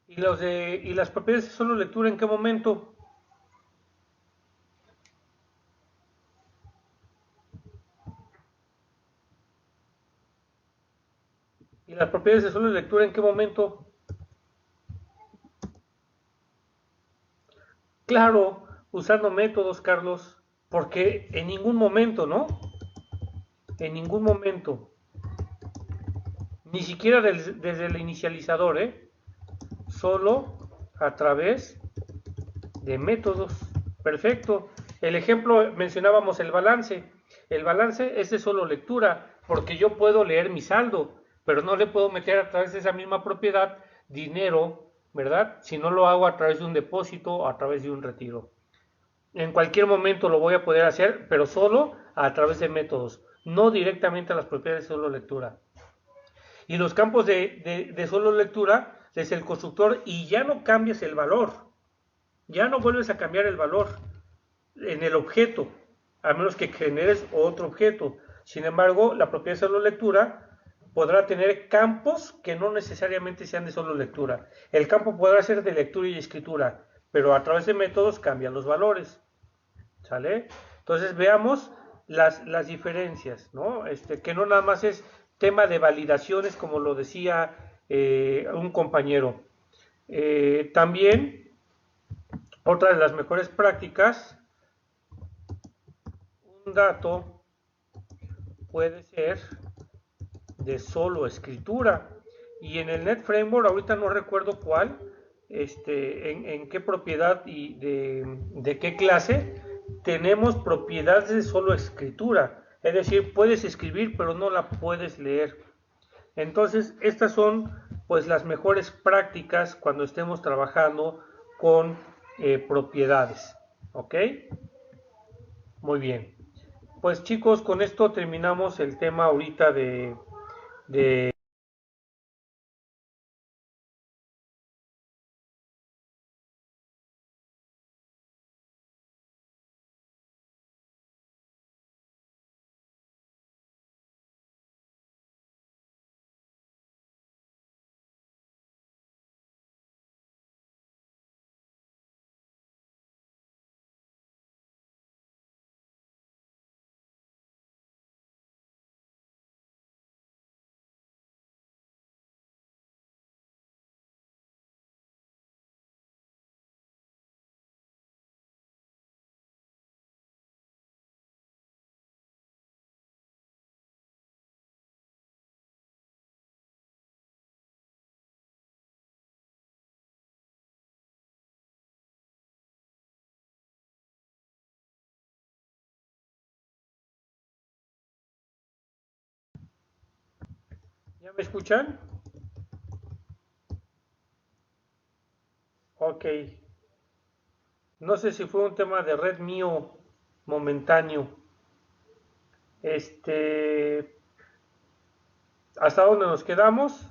¿Y las propiedades de solo lectura en qué momento? ¿Y las propiedades de solo lectura en qué momento? Claro, usando métodos, Carlos, porque en ningún momento, ¿no? En ningún momento, ni siquiera desde el inicializador, solo a través de métodos. Perfecto. El ejemplo, mencionábamos el balance. El balance es de solo lectura, porque yo puedo leer mi saldo, pero no le puedo meter a través de esa misma propiedad dinero, ¿verdad? Si no lo hago a través de un depósito o a través de un retiro. En cualquier momento lo voy a poder hacer, pero solo a través de métodos, no directamente a las propiedades de solo lectura. Y los campos de solo lectura es el constructor y ya no cambias el valor, ya no vuelves a cambiar el valor en el objeto, a menos que generes otro objeto. Sin embargo, la propiedad de solo lectura podrá tener campos que no necesariamente sean de solo lectura. El campo podrá ser de lectura y escritura, pero a través de métodos cambian los valores. ¿Sale? Entonces veamos las diferencias, ¿no? Que no nada más es tema de validaciones, como lo decía un compañero. También, otra de las mejores prácticas, un dato puede ser de solo escritura. Y en el Net Framework, ahorita no recuerdo cuál, en qué propiedad y de qué clase, tenemos propiedades de solo escritura. Es decir, puedes escribir, pero no la puedes leer. Entonces, estas son pues las mejores prácticas cuando estemos trabajando con propiedades. ¿Ok? Muy bien. Pues chicos, con esto terminamos el tema ahorita de ¿Ya me escuchan? Ok. No sé si fue un tema de red mío momentáneo. Este, ¿Hasta dónde nos quedamos?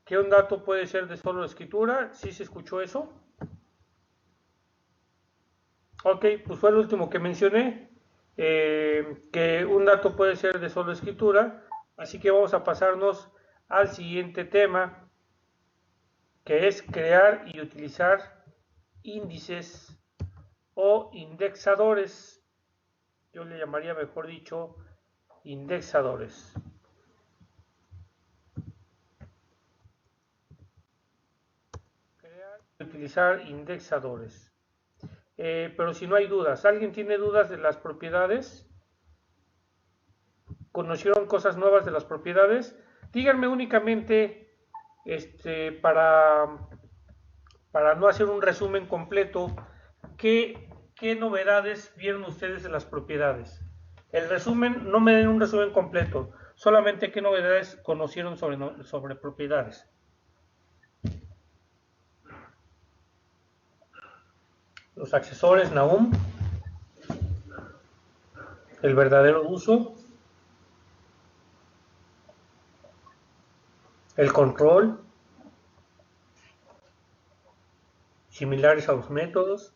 ¿Que un dato puede ser de solo escritura? ¿Sí se escuchó eso? Ok, pues fue el último que mencioné, que un dato puede ser de solo escritura. Así que vamos a pasarnos al siguiente tema, que es crear y utilizar índices o indexadores. Yo le llamaría, mejor dicho, indexadores. Crear y utilizar indexadores. Pero si no hay dudas, ¿alguien tiene dudas de las propiedades? ¿Conocieron cosas nuevas de las propiedades? Díganme únicamente, para no hacer un resumen completo, ¿qué novedades vieron ustedes de las propiedades? El resumen, no me den un resumen completo, solamente qué novedades conocieron sobre propiedades. Los accesores, Nahum, el verdadero uso. el control, similares a los métodos,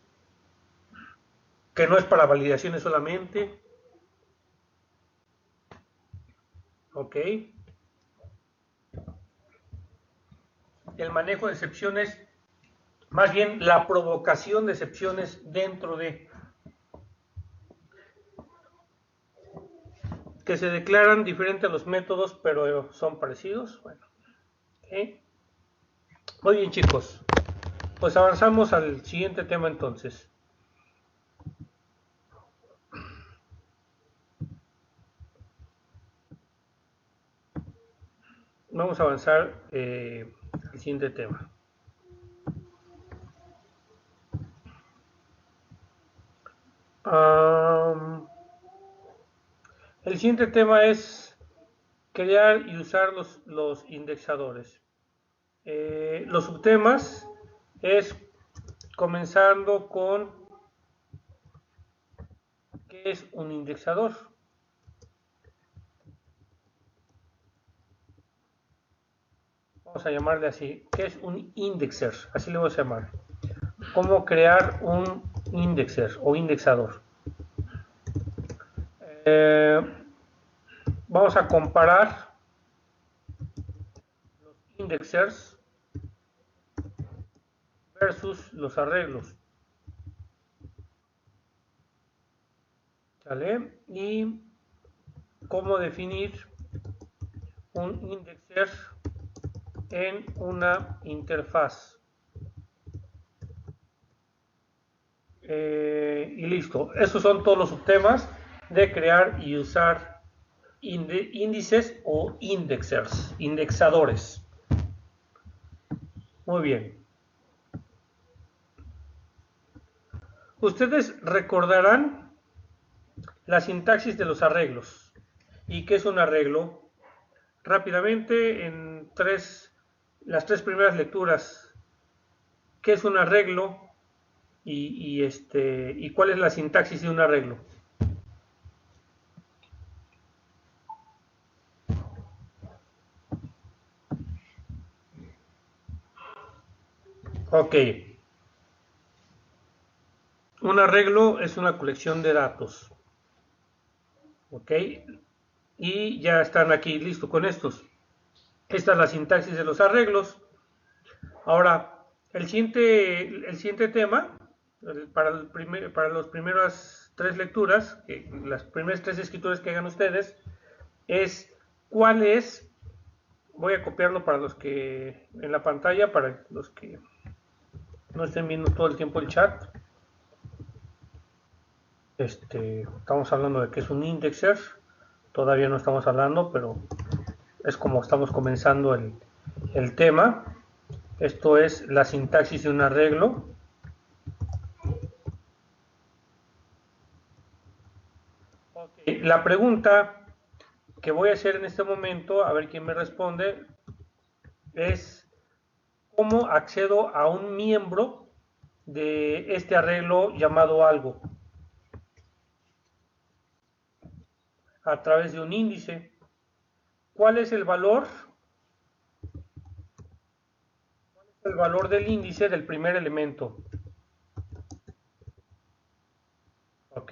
que no es para validaciones solamente, ok. El manejo de excepciones, más bien la provocación de excepciones dentro de, que se declaran diferentes a los métodos, pero son parecidos. Bueno, okay. Muy bien, chicos, pues avanzamos al siguiente tema entonces. Vamos a avanzar al siguiente tema. El siguiente tema es crear y usar los indexadores. Los subtemas es comenzando con ¿qué es un indexador? Vamos a llamarle así. ¿Qué es un indexer? Así le vamos a llamar. ¿Cómo crear un indexer o indexador? Vamos a comparar los indexers versus los arreglos. ¿Sale? Y cómo definir un indexer en una interfaz. Y listo. Esos son todos los subtemas de crear y usar índices o indexers, indexadores. Muy bien. Ustedes recordarán la sintaxis de los arreglos. ¿Y qué es un arreglo? Rápidamente, en las tres primeras lecturas, ¿qué es un arreglo? Y cuál es la sintaxis de un arreglo. Ok. Un arreglo es una colección de datos. Ok. Y ya están aquí listo con estos. Esta es la sintaxis de los arreglos. Ahora, el siguiente tema, para las primeras tres lecturas, las primeras tres escrituras que hagan ustedes, es cuál es, voy a copiarlo para los que en la pantalla, para los que no estén viendo todo el tiempo el chat. Estamos hablando de que es un indexer, todavía no estamos hablando, pero es como estamos comenzando el tema. Esto es la sintaxis de un arreglo. Okay. La pregunta que voy a hacer en este momento, a ver quién me responde, es ¿cómo accedo a un miembro de este arreglo llamado algo? A través de un índice. ¿Cuál es el valor? El valor del índice del primer elemento. ¿Ok?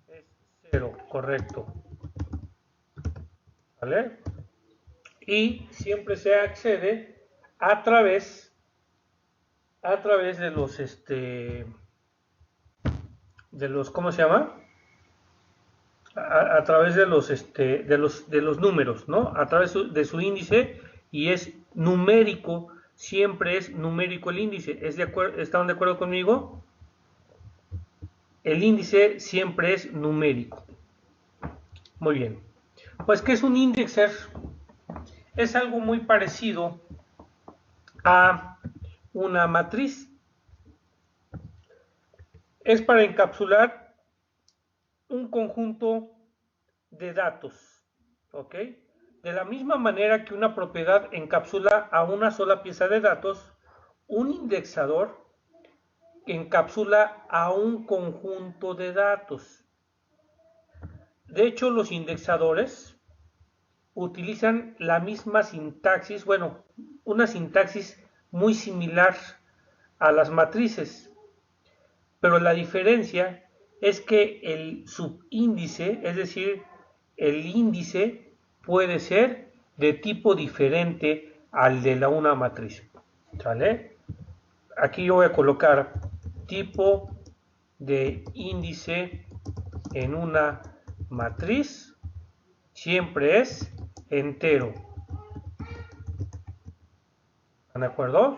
Es 0, correcto. ¿Vale? Y siempre se accede a través de los ¿cómo se llama? A través de los números, ¿no? A través de su índice, y es numérico, siempre es numérico el índice. ¿Están de acuerdo conmigo? El índice siempre es numérico. Muy bien. Pues, ¿qué es un indexer? Es algo muy parecido a una matriz. Es para encapsular un conjunto de datos, ¿ok? De la misma manera que una propiedad encapsula a una sola pieza de datos, un indexador encapsula a un conjunto de datos. De hecho, los indexadores utilizan la misma sintaxis, bueno, una sintaxis muy similar a las matrices, pero la diferencia es que el subíndice, es decir, el índice puede ser de tipo diferente al de una matriz. ¿Sale? Aquí yo voy a colocar tipo de índice en una matriz siempre es entero. ¿Están de acuerdo?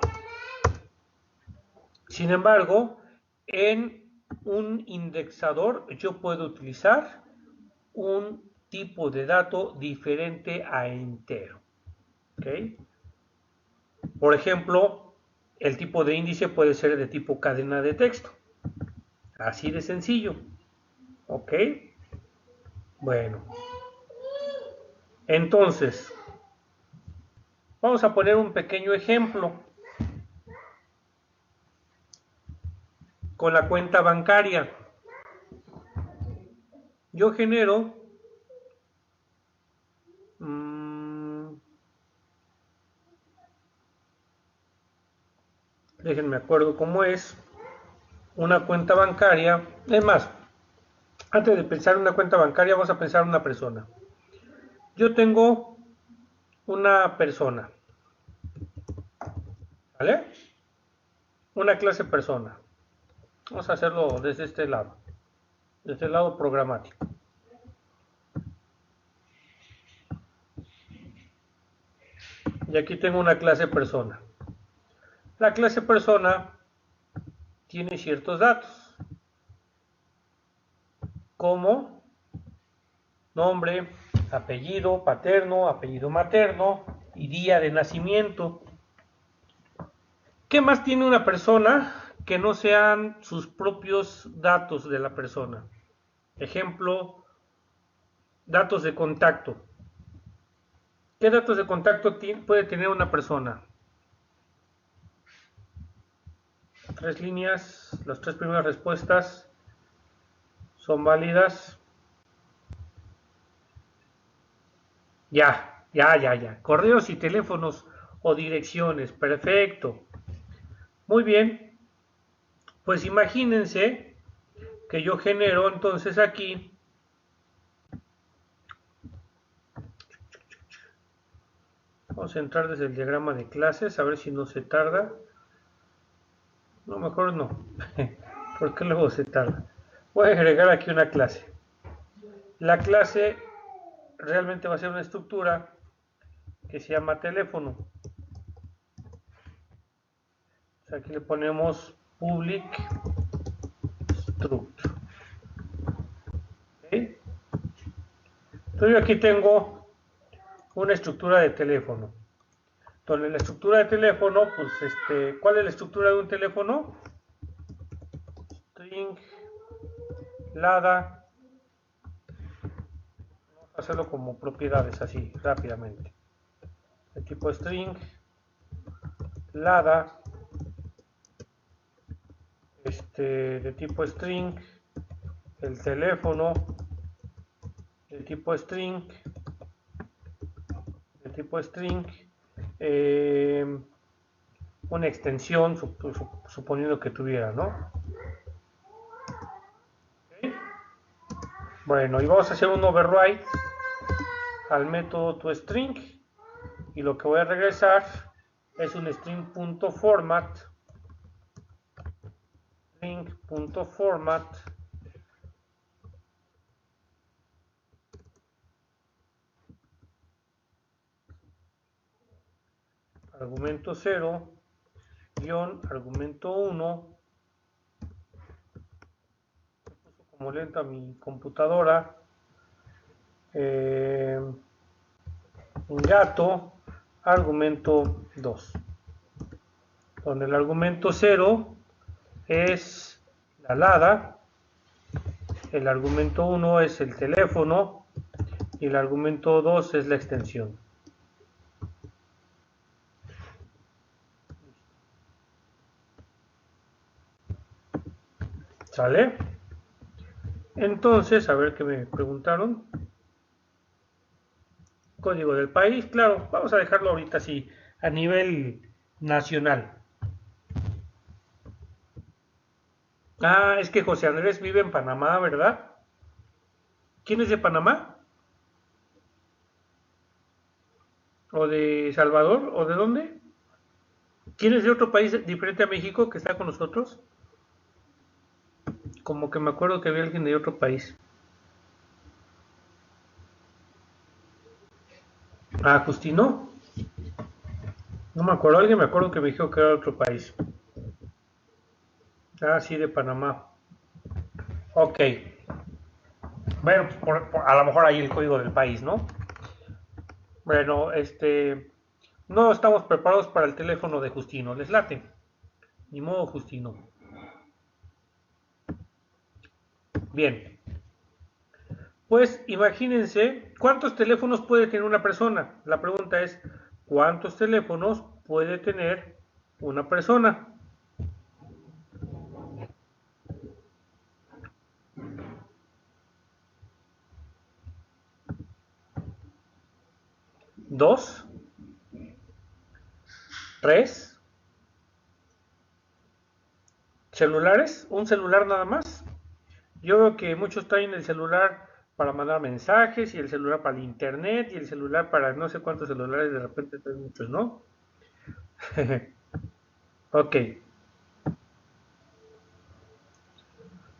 Sin embargo, en un indexador yo puedo utilizar un tipo de dato diferente a entero. ¿Okay? Por ejemplo, el tipo de índice puede ser de tipo cadena de texto. Así de sencillo. ¿Ok? Bueno. Entonces, vamos a poner un pequeño ejemplo con la cuenta bancaria. Yo genero déjenme acuerdo cómo es una cuenta bancaria. Es más, antes de pensar en una cuenta bancaria, vamos a pensar en una persona. Yo tengo una persona, ¿vale? Una clase persona. Vamos a hacerlo desde este lado programático. Y aquí tengo una clase persona. La clase persona tiene ciertos datos, como nombre, apellido paterno, apellido materno y día de nacimiento. ¿Qué más tiene una persona que no sean sus propios datos de la persona? Ejemplo, datos de contacto. ¿Qué datos de contacto puede tener una persona? 3 líneas, las 3 primeras respuestas son válidas. Ya. Correos y teléfonos o direcciones. Perfecto. Muy bien. Pues imagínense que yo genero entonces aquí vamos a entrar desde el diagrama de clases a ver si no se tarda. No, mejor no. Porque luego se tarda. Voy a agregar aquí una clase. La clase realmente va a ser una estructura que se llama teléfono. O sea, aquí le ponemos public struct. ¿Okay? Entonces yo aquí tengo una estructura de teléfono. Entonces la estructura de teléfono, pues ¿cuál es la estructura de un teléfono? String, LADA. Vamos a hacerlo como propiedades así, rápidamente. De tipo string, LADA, de tipo string, el teléfono, de tipo string, una extensión, suponiendo que tuviera, ¿no? ¿Okay? Bueno, y vamos a hacer un override al método toString, y lo que voy a regresar es un string.format, argumento 0, guión, argumento 1, como lenta mi computadora, gato, argumento 2, donde el argumento 0 es la LADA, el argumento 1 es el teléfono y el argumento 2 es la extensión. ¿Sale? Entonces, a ver qué me preguntaron. código del país, claro, vamos a dejarlo ahorita así, a nivel nacional. Ah, es que José Andrés vive en Panamá, ¿verdad? ¿Quién es de Panamá? ¿O de Salvador? ¿O de dónde? ¿Quién es de otro país diferente a México que está con nosotros? Como que me acuerdo que había alguien de otro país. Ah, Justino. No me acuerdo, alguien me acuerdo que me dijo que era de otro país. Ah, sí, de Panamá. Ok. Bueno, a lo mejor ahí el código del país, ¿no? Bueno, no estamos preparados para el teléfono de Justino. ¿Les late? Ni modo, Justino. Bien. Pues imagínense, ¿cuántos teléfonos puede tener una persona? La pregunta es, ¿cuántos teléfonos puede tener una persona? ¿Dos? ¿Tres? ¿Celulares? ¿Un celular nada más? Yo veo que muchos traen el celular para mandar mensajes y el celular para el internet y el celular para no sé cuántos celulares de repente traen muchos, ¿no? Ok.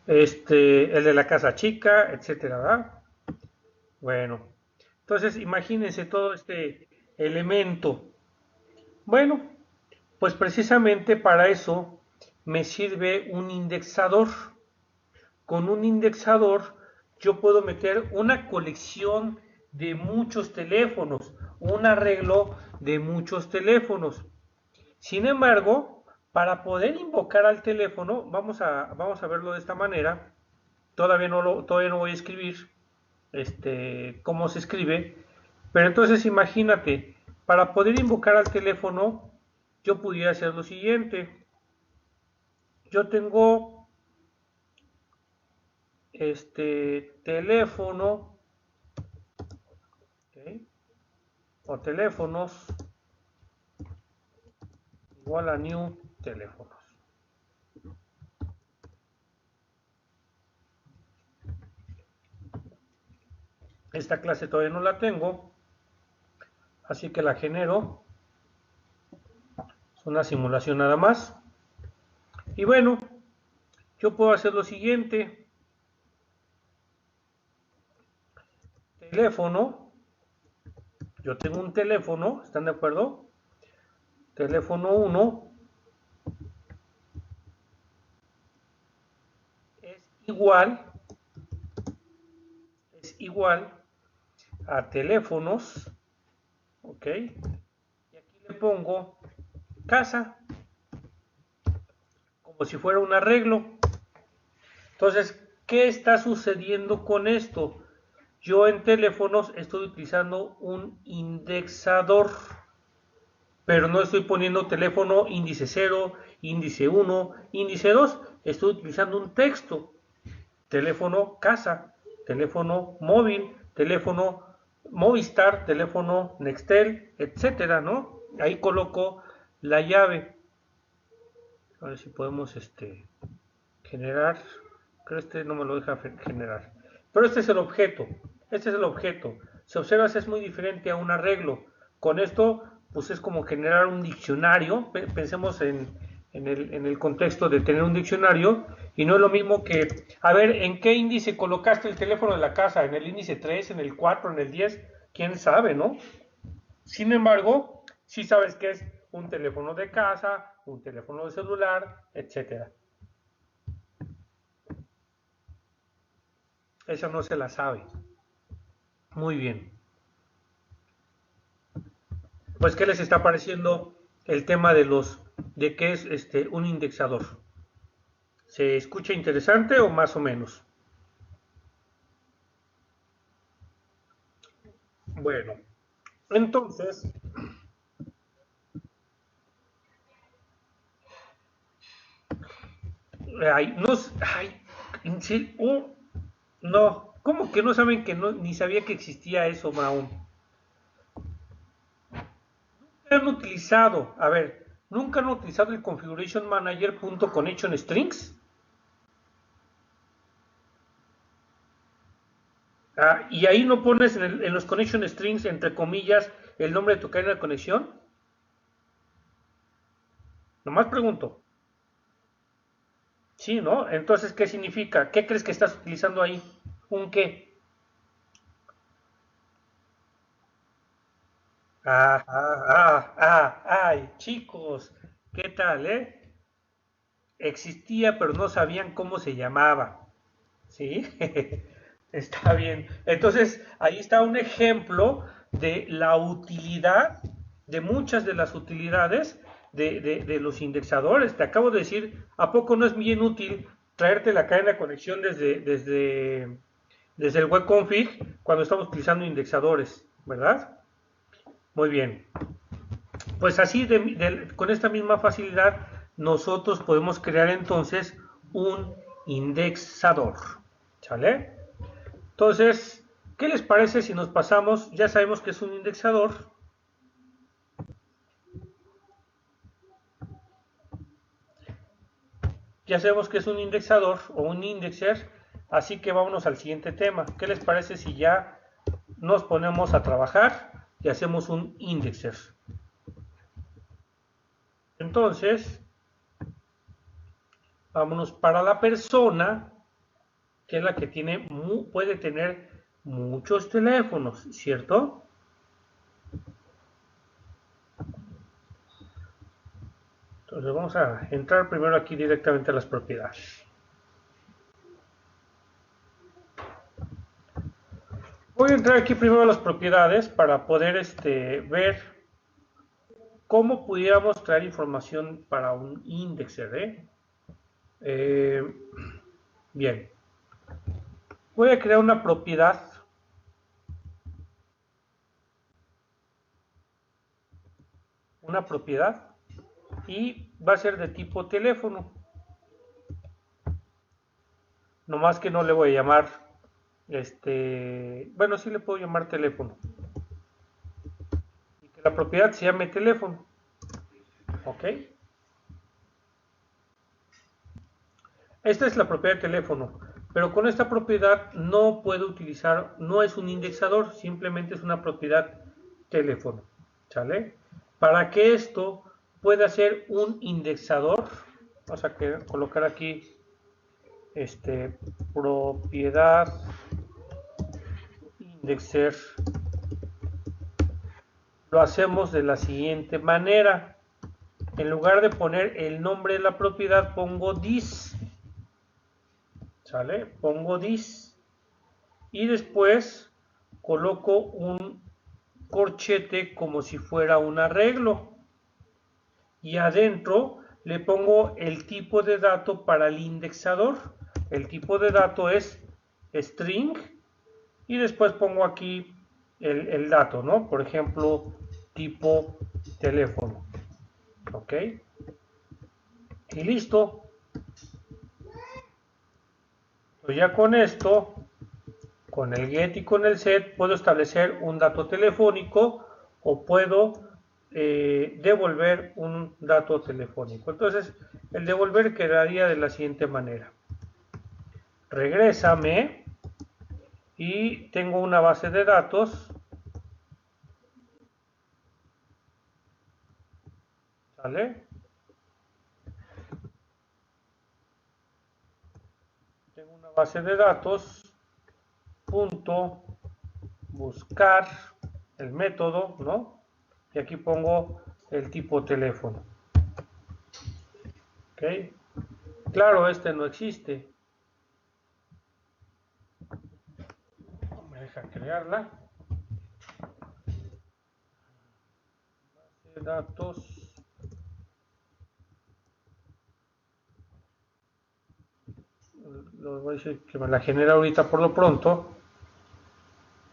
El de la casa chica, etcétera, ¿verdad? Bueno, entonces imagínense todo este elemento. Bueno, pues precisamente para eso me sirve un indexador. Con un indexador yo puedo meter una colección de muchos teléfonos, un arreglo de muchos teléfonos. Sin embargo, para poder invocar al teléfono, vamos a verlo de esta manera. Todavía no voy a escribir cómo se escribe, pero entonces imagínate, para poder invocar al teléfono, yo pudiera hacer lo siguiente. Yo tengo teléfono, ¿okay? O teléfonos igual a new teléfonos. Esta clase todavía no la tengo, así que la genero. Es una simulación nada más. Y bueno, yo puedo hacer lo siguiente. Teléfono. Yo tengo un teléfono, ¿están de acuerdo? Teléfono 1 es igual, es igual a teléfonos, ¿ok? Y aquí le pongo casa, como si fuera un arreglo. Entonces, ¿qué está sucediendo con esto? Yo en teléfonos estoy utilizando un indexador, pero no estoy poniendo teléfono índice 0, índice 1, índice 2, estoy utilizando un texto. Teléfono casa, teléfono móvil, teléfono Movistar, teléfono Nextel, etcétera, ¿no? Ahí coloco la llave. A ver si podemos generar. Creo que no me lo deja generar. Pero este es el objeto. Este es el objeto. Si observas es muy diferente a un arreglo. Con esto, pues es como generar un diccionario. Pensemos en el contexto de tener un diccionario. Y no es lo mismo que, a ver, ¿en qué índice colocaste el teléfono de la casa? ¿En el índice 3, en el 4, en el 10? ¿Quién sabe, no? Sin embargo, sí sabes que es un teléfono de casa, un teléfono de celular, etcétera. Esa no se la sabe. Muy bien. Pues, ¿qué les está pareciendo el tema de qué es un indexador? ¿Se escucha interesante o más o menos? Bueno, entonces, ay, no, ay, no, ¿cómo que no saben que no, ni sabía que existía eso, Brown? han utilizado, a ver, nunca han utilizado el Configuration Manager .connection strings. Y ahí no pones en los connection strings, entre comillas, el nombre de tu cadena de conexión. Nomás pregunto. Sí, ¿no? Entonces, ¿qué significa? ¿Qué crees que estás utilizando ahí? ¿Un qué? Ay, chicos, ¿qué tal, Existía, pero no sabían cómo se llamaba. ¿Sí? Está bien. Entonces, ahí está un ejemplo de la utilidad, de muchas de las utilidades de los indexadores. Te acabo de decir, ¿a poco no es bien útil traerte la cadena de conexión desde el web config cuando estamos utilizando indexadores, ¿verdad? Muy bien. Pues así, con esta misma facilidad, nosotros podemos crear entonces un indexador. ¿Sale? Entonces, ¿qué les parece si nos pasamos? Ya sabemos que es un indexador. Ya sabemos que es un indexador o un indexer. Así que vámonos al siguiente tema. ¿Qué les parece si ya nos ponemos a trabajar y hacemos un indexer? Entonces, vámonos para la persona, que es la que puede tener muchos teléfonos, ¿cierto? Entonces vamos a entrar primero aquí directamente a las propiedades. Voy a entrar aquí primero a las propiedades para poder ver cómo pudiéramos traer información para un indexer. Eh, bien, voy a crear una propiedad y va a ser de tipo teléfono. Nomás que no le voy a llamar, bueno, sí le puedo llamar teléfono. Y que la propiedad se llame teléfono. ¿Ok? Esta es la propiedad de teléfono, pero con esta propiedad no puedo utilizar, no es un indexador, simplemente es una propiedad teléfono. ¿Sale? Para que esto pueda ser un indexador, vamos a colocar aquí propiedad indexer. Lo hacemos de la siguiente manera. En lugar de poner el nombre de la propiedad, pongo this. ¿Sale? Pongo this. Y después coloco un corchete como si fuera un arreglo. Y adentro le pongo el tipo de dato para el indexador. El tipo de dato es string. Y después pongo aquí el dato, ¿no? Por ejemplo, tipo teléfono. ¿Ok? Y listo. Pues ya con esto, con el get y con el set, puedo establecer un dato telefónico o puedo devolver un dato telefónico. Entonces, el devolver quedaría de la siguiente manera. Regrésame y tengo una base de datos. ¿Sale? Tengo una base de datos. Punto buscar el método, ¿no? Y aquí pongo el tipo teléfono. ¿Ok? Claro, este no existe. No me deja crearla. Base de datos. Lo voy a decir que me la genera ahorita por lo pronto.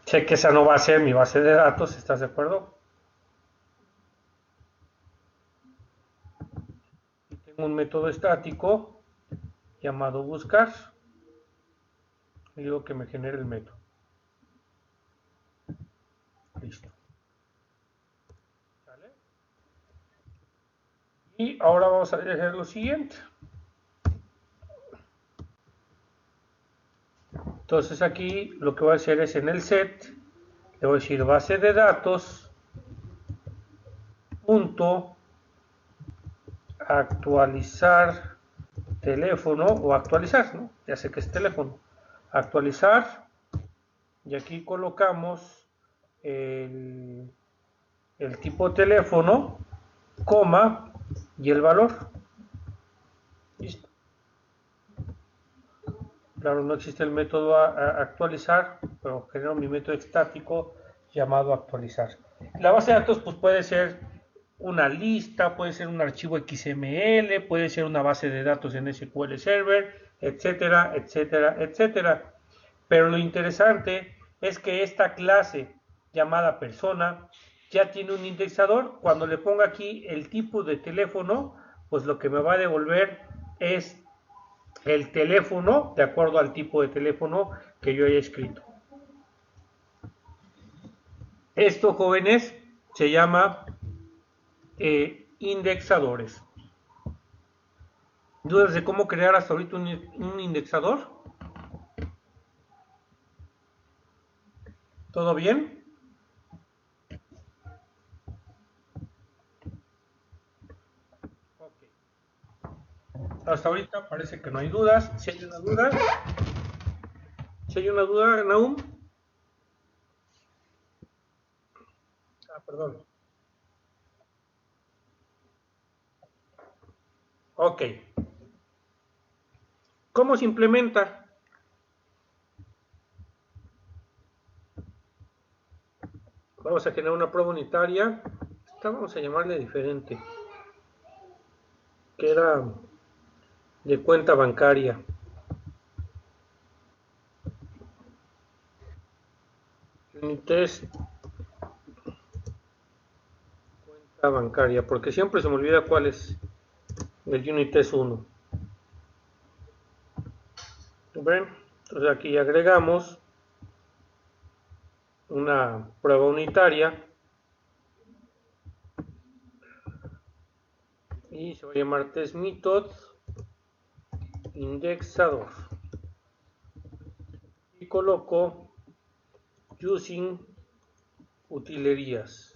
Sé que esa no va a ser mi base de datos, ¿estás de acuerdo? Y tengo un método estático llamado buscar. Y digo que me genere el método. Listo. ¿Sale? Y ahora vamos a hacer lo siguiente. Entonces aquí lo que voy a hacer es en el set, le voy a decir base de datos, punto, actualizar teléfono o actualizar, ¿no? Ya sé que es teléfono. Actualizar, y aquí colocamos el tipo de teléfono, coma, y el valor. Listo. Claro, no existe el método a actualizar, pero genero mi método estático llamado actualizar. La base de datos pues puede ser una lista, puede ser un archivo XML, puede ser una base de datos en SQL Server, etcétera, etcétera, etcétera. Pero lo interesante es que esta clase llamada persona ya tiene un indexador. Cuando le ponga aquí el tipo de teléfono, pues lo que me va a devolver es el teléfono de acuerdo al tipo de teléfono que yo haya escrito. Esto, jóvenes, se llama indexadores. ¿Dudas de cómo crear hasta ahorita un indexador? ¿Todo bien? Okay. Hasta ahorita parece que no hay dudas. Si hay una duda, Naum. Perdón. Ok. ¿Cómo se implementa? Vamos a generar una prueba unitaria. Esta vamos a llamarle diferente. Que era de cuenta bancaria. Unitest cuenta bancaria. Porque siempre se me olvida cuál es el Unitest 1. ¿Ven? Entonces aquí agregamos una prueba unitaria. Y se va a llamar test method indexador. Y coloco using utilerías.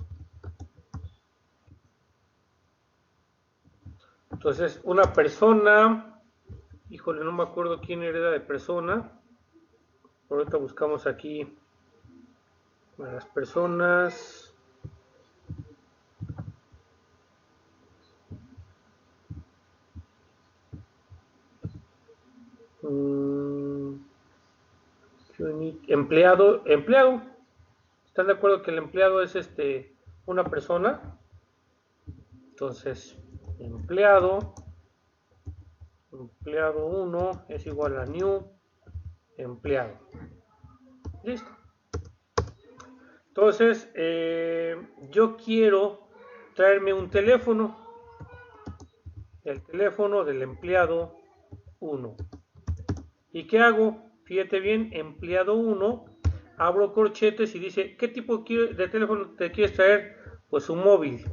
Entonces, una persona, híjole, no me acuerdo quién hereda de persona. Ahorita buscamos aquí a las personas. Empleado. ¿Están de acuerdo que el empleado es una persona? Entonces, empleado 1 es igual a new empleado. Listo. Entonces, yo quiero traerme un teléfono, el teléfono del empleado 1. ¿Y qué hago? Fíjate bien, empleado 1, abro corchetes y dice, ¿qué tipo de teléfono te quieres traer? Pues un móvil.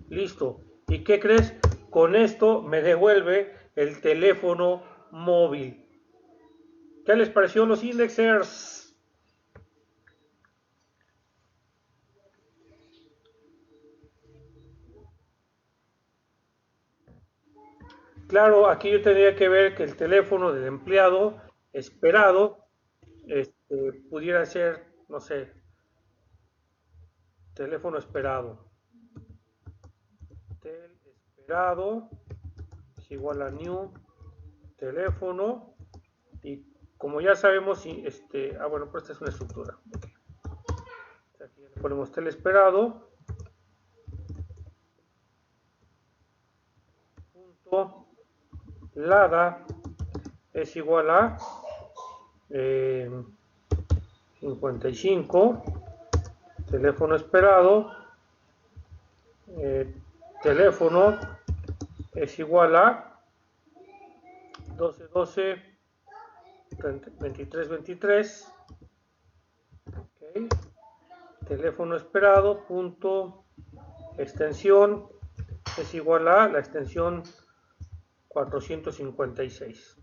Listo. ¿Y qué crees? Con esto me devuelve el teléfono móvil. ¿Qué les pareció los indexers? Claro, aquí yo tendría que ver que el teléfono del empleado esperado pudiera ser, no sé, teléfono esperado. Tel esperado es igual a new teléfono. Y como ya sabemos, bueno, pues esta es una estructura. Aquí le ponemos tel esperado. Punto lada es igual a 55, teléfono esperado, teléfono es igual a 1212 2323, okay. Teléfono esperado punto extensión es igual a la extensión 456.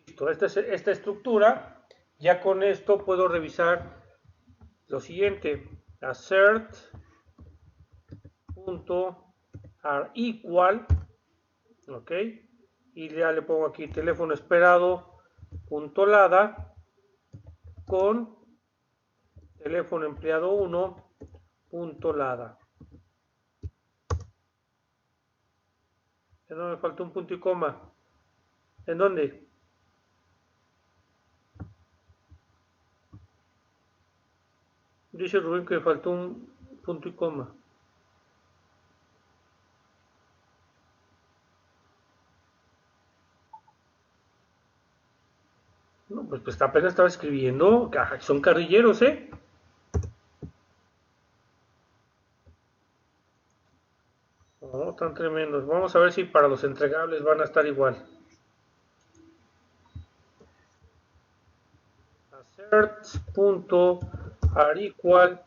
Listo, esta estructura, ya con esto puedo revisar lo siguiente: assert.arequal, ok, y ya le pongo aquí teléfono esperado punto lada con teléfono empleado 1 punto lada. ¿En dónde me faltó un punto y coma? ¿En dónde? Dice Rubén que faltó un punto y coma. No, pues apenas estaba escribiendo. Son carrilleros, ¿eh? No, tan tremendos. Vamos a ver si para los entregables van a estar igual. Assert.arequal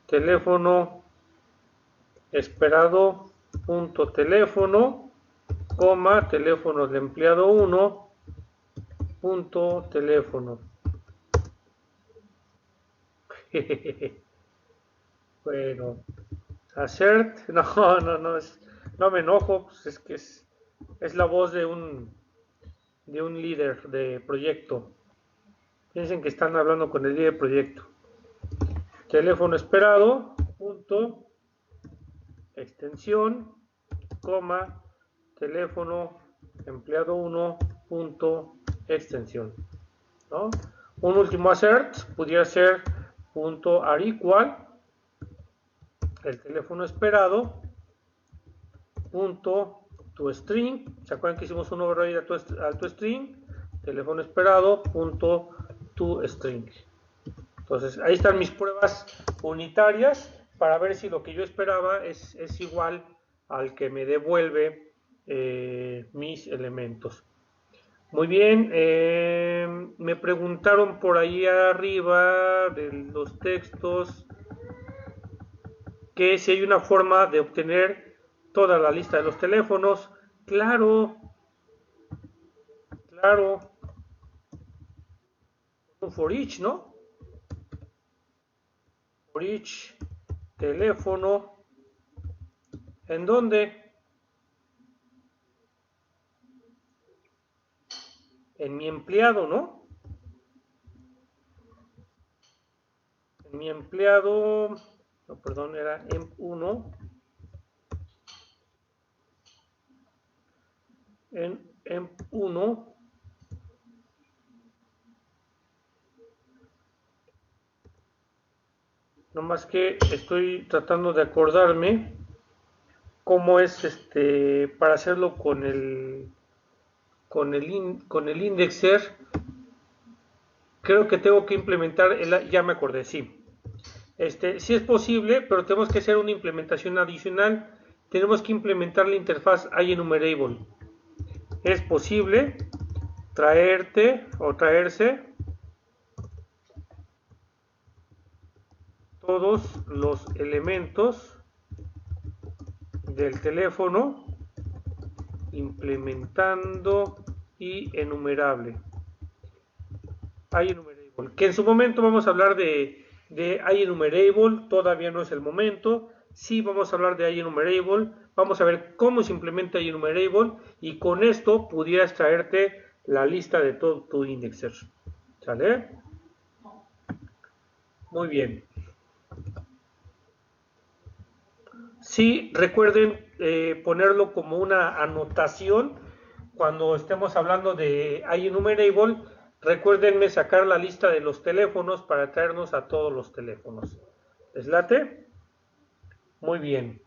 teléfono esperado punto teléfono coma teléfono del empleado 1 punto teléfono. Bueno, assert, no, no me enojo, pues es que es la voz de un líder de proyecto. Piensen que están hablando con el líder de proyecto. Teléfono esperado, punto, extensión, coma, teléfono empleado 1, punto, extensión, ¿no? Un último assert pudiera ser punto arequal, el teléfono esperado, punto toString. ¿Se acuerdan que hicimos un override al toString? Teléfono esperado, punto toString. Entonces, ahí están mis pruebas unitarias para ver si lo que yo esperaba es igual al que me devuelve mis elementos. Muy bien, me preguntaron por ahí arriba de los textos que si hay una forma de obtener toda la lista de los teléfonos. Claro, un for each, ¿no? For each teléfono, ¿en dónde? En mi empleado, ¿no? En mi empleado, no, perdón, era emp1, en emp1, no más que estoy tratando de acordarme cómo es para hacerlo con el indexer. Creo que tengo que implementar ya me acordé, sí. Sí es posible, pero tenemos que hacer una implementación adicional. Tenemos que implementar la interfaz IEnumerable. Es posible traerse todos los elementos del teléfono implementando IEnumerable. IEnumerable, que en su momento vamos a hablar de IEnumerable, todavía no es el momento. Sí vamos a hablar de IEnumerable, vamos a ver cómo se implementa IEnumerable y con esto pudieras traerte la lista de todo tu indexer. ¿Sale? Muy bien. Sí, recuerden ponerlo como una anotación cuando estemos hablando de IEnumerable. Recuérdenme sacar la lista de los teléfonos para traernos a todos los teléfonos. ¿Les late? Muy bien.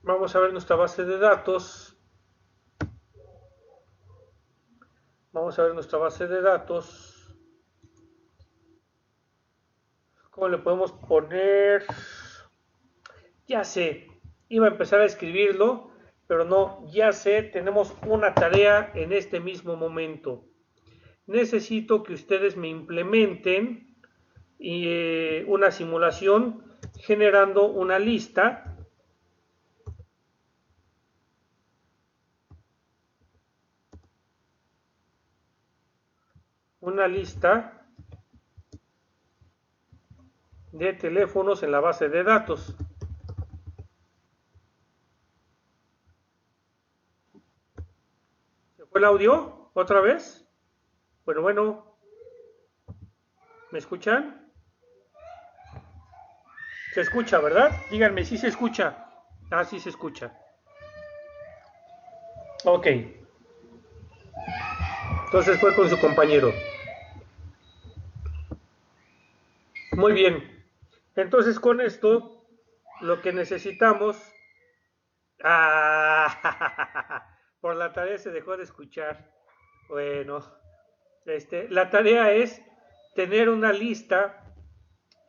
Vamos a ver nuestra base de datos. Vamos a ver nuestra base de datos. ¿Cómo le podemos poner? Ya sé, iba a empezar a escribirlo, pero no, ya sé, tenemos una tarea en este mismo momento. Necesito que ustedes me implementen una simulación generando una lista de teléfonos en la base de datos. ¿Se fue el audio otra vez? Bueno, ¿me escuchan? ¿Se escucha, verdad? Díganme si se escucha. Ah, sí se escucha. Ok. Entonces fue con su compañero. Muy bien. Entonces con esto lo que necesitamos... Ah, por la tarea se dejó de escuchar. Bueno, la tarea es tener una lista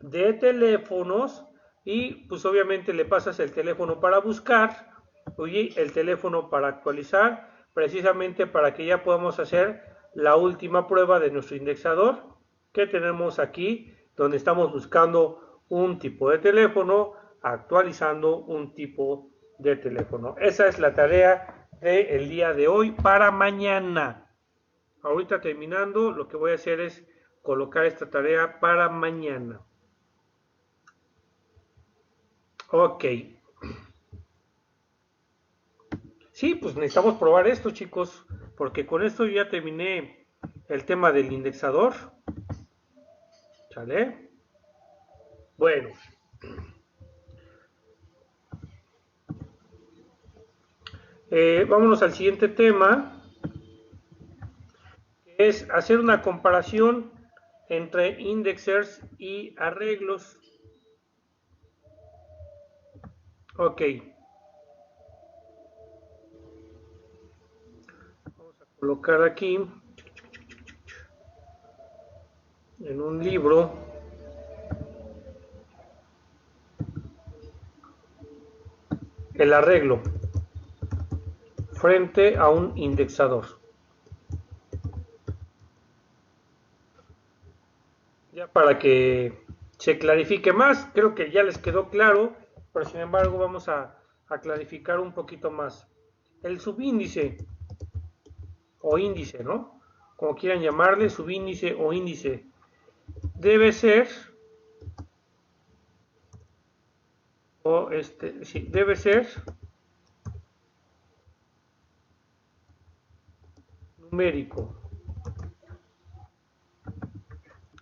de teléfonos y pues obviamente le pasas el teléfono para buscar y el teléfono para actualizar, precisamente para que ya podamos hacer la última prueba de nuestro indexador que tenemos aquí, donde estamos buscando un tipo de teléfono, actualizando un tipo de teléfono. Esa es la tarea del día de hoy para mañana. Ahorita terminando, lo que voy a hacer es colocar esta tarea para mañana. Ok. Sí, pues necesitamos probar esto, chicos, porque con esto ya terminé el tema del indexador. ¿Sale? Bueno. Vámonos al siguiente tema, que es hacer una comparación entre indexers y arreglos. Ok. Vamos a colocar aquí en un libro el arreglo frente a un indexador. Ya para que se clarifique más, creo que ya les quedó claro, pero sin embargo vamos a clarificar un poquito más. El subíndice o índice, ¿no? Como quieran llamarle, subíndice o índice, debe ser, sí, debe ser numérico.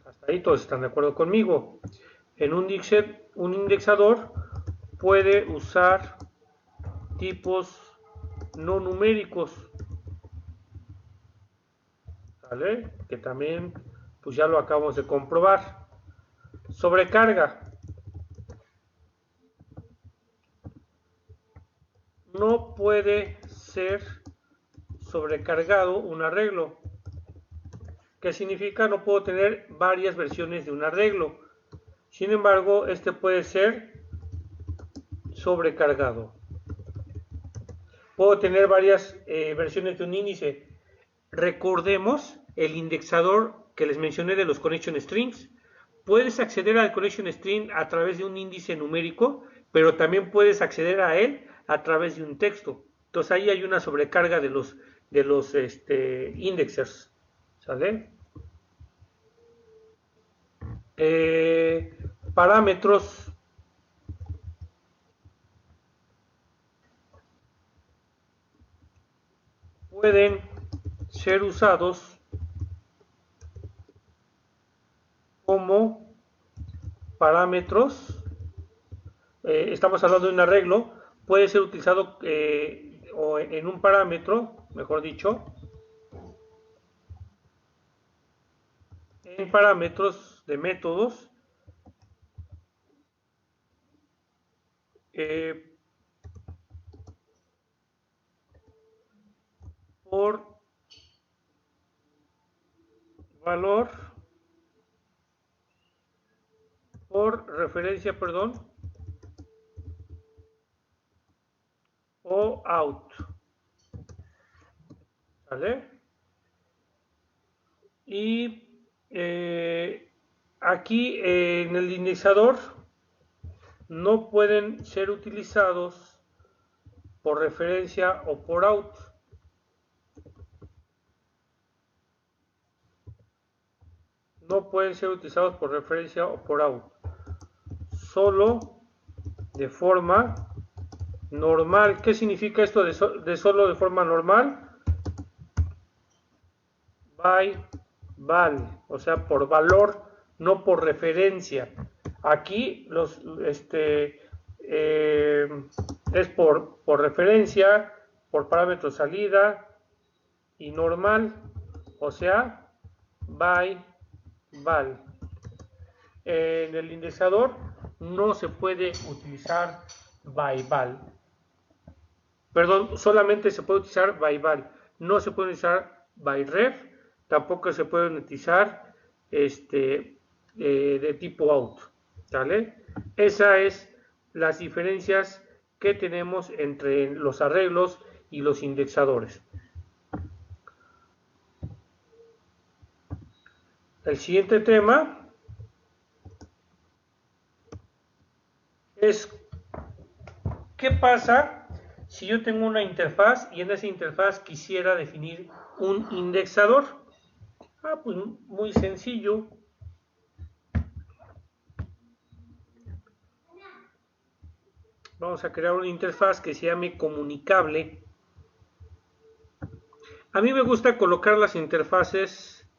Hasta ahí todos están de acuerdo conmigo. En un indexador puede usar tipos no numéricos, ¿vale? Que también pues ya lo acabamos de comprobar. Sobrecarga. No puede ser sobrecargado un arreglo. ¿Qué significa? No puedo tener varias versiones de un arreglo. Sin embargo, este puede ser sobrecargado. Puedo tener varias versiones de un índice. Recordemos el indexador que les mencioné de los connection strings. Puedes acceder al connection string a través de un índice numérico, pero también puedes acceder a él a través de un texto. Entonces ahí hay una sobrecarga de los indexers. ¿Sale? Parámetros pueden ser usados como parámetros. Estamos hablando de un arreglo, puede ser utilizado o en un parámetro, mejor dicho, en parámetros de métodos eh, por valor, por referencia, perdón, o out. ¿Vale? Y Aquí en el indexador no pueden ser utilizados por referencia o por out. No pueden ser utilizados por referencia o por out. Solo de forma normal. ¿Qué significa esto de solo de forma normal? By val, o sea, por valor, no por referencia. Aquí es por referencia, por parámetro salida y normal, o sea, by val. En el indexador no se puede utilizar by val. Perdón, solamente se puede utilizar by val. No se puede utilizar by ref, tampoco se pueden utilizar de tipo out. ¿Vale? Esas es las diferencias que tenemos entre los arreglos y los indexadores. El siguiente tema es ¿qué pasa si yo tengo una interfaz y en esa interfaz quisiera definir un indexador? Pues muy sencillo. Vamos a crear una interfaz que se llame comunicable. A mí me gusta colocar las interfaces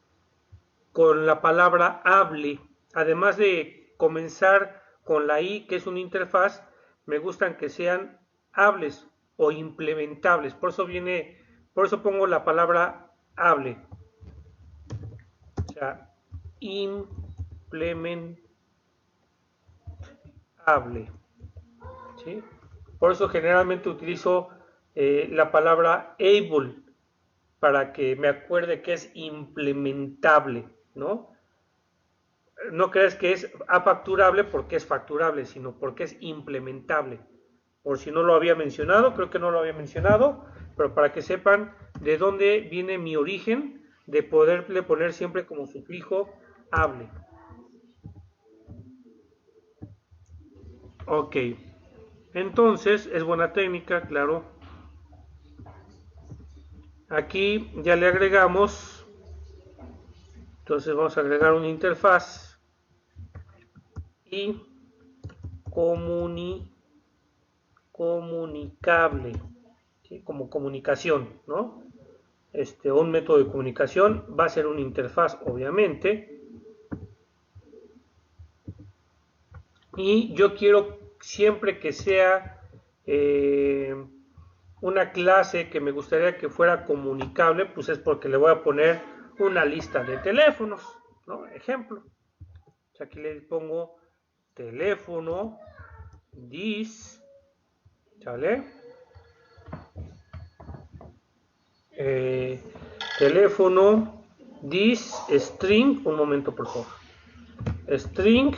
con la palabra hable. Además de comenzar con la I, que es una interfaz, me gustan que sean hables o implementables. Por eso pongo la palabra hable. O sea, implementable. ¿Sí? Por eso generalmente utilizo la palabra able para que me acuerde que es implementable, ¿no? No creas que es afacturable porque es facturable, sino porque es implementable. Por si no lo había mencionado, creo que no lo había mencionado, pero para que sepan de dónde viene mi origen de poderle poner siempre como sufijo hable. Ok, entonces es buena técnica, claro. Aquí ya le agregamos, entonces vamos a agregar una interfaz y comunicable, ¿sí? Como comunicación, ¿no? Un método de comunicación va a ser una interfaz, obviamente, y yo quiero siempre que sea una clase que me gustaría que fuera comunicable, pues es porque le voy a poner una lista de teléfonos, ¿no? Ejemplo. Aquí le pongo teléfono, dis, ¿sale? Eh, teléfono, dis, string, un momento por favor. String,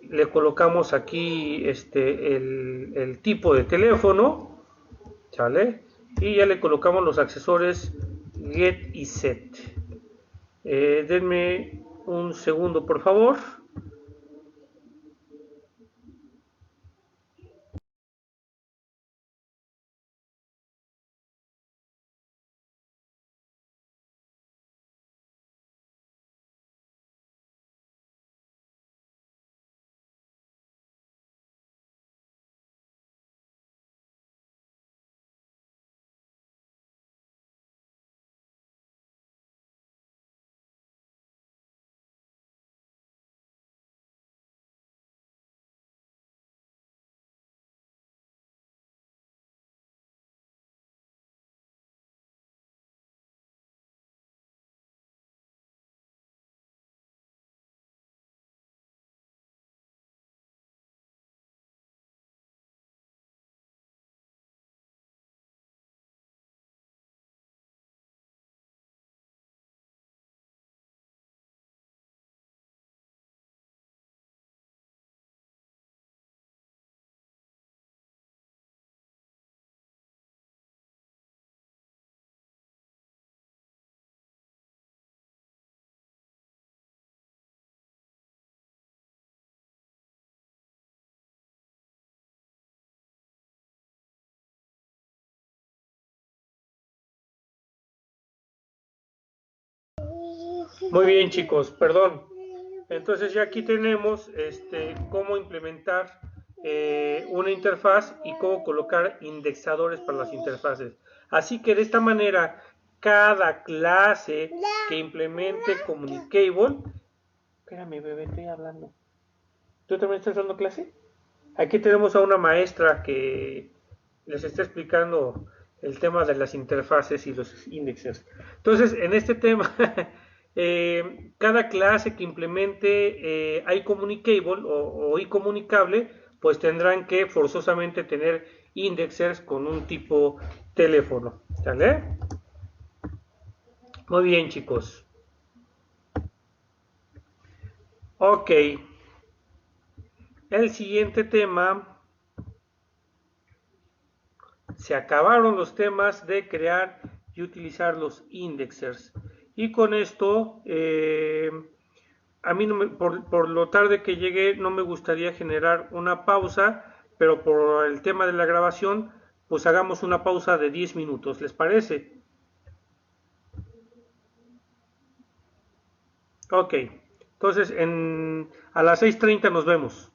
le colocamos aquí el tipo de teléfono, ¿sale? Y ya le colocamos los accesorios get y set. Denme un segundo por favor. Muy bien, chicos, perdón. Entonces ya aquí tenemos cómo implementar una interfaz y cómo colocar indexadores para las interfaces. Así que de esta manera, cada clase que implemente Communicable, espérame, bebé, estoy hablando. ¿Tú también estás dando clase? Aquí tenemos a una maestra que les está explicando el tema de las interfaces y los indexes. Entonces, en este tema, cada clase que implemente iCommunicable o iComunicable, pues tendrán que forzosamente tener indexers con un tipo teléfono. ¿Sale? Muy bien, chicos. Ok. El siguiente tema, se acabaron los temas de crear y utilizar los indexers. Y con esto, a mí no por lo tarde que llegué, no me gustaría generar una pausa, pero por el tema de la grabación, pues hagamos una pausa de 10 minutos, ¿les parece? Ok, entonces a las 6:30 nos vemos.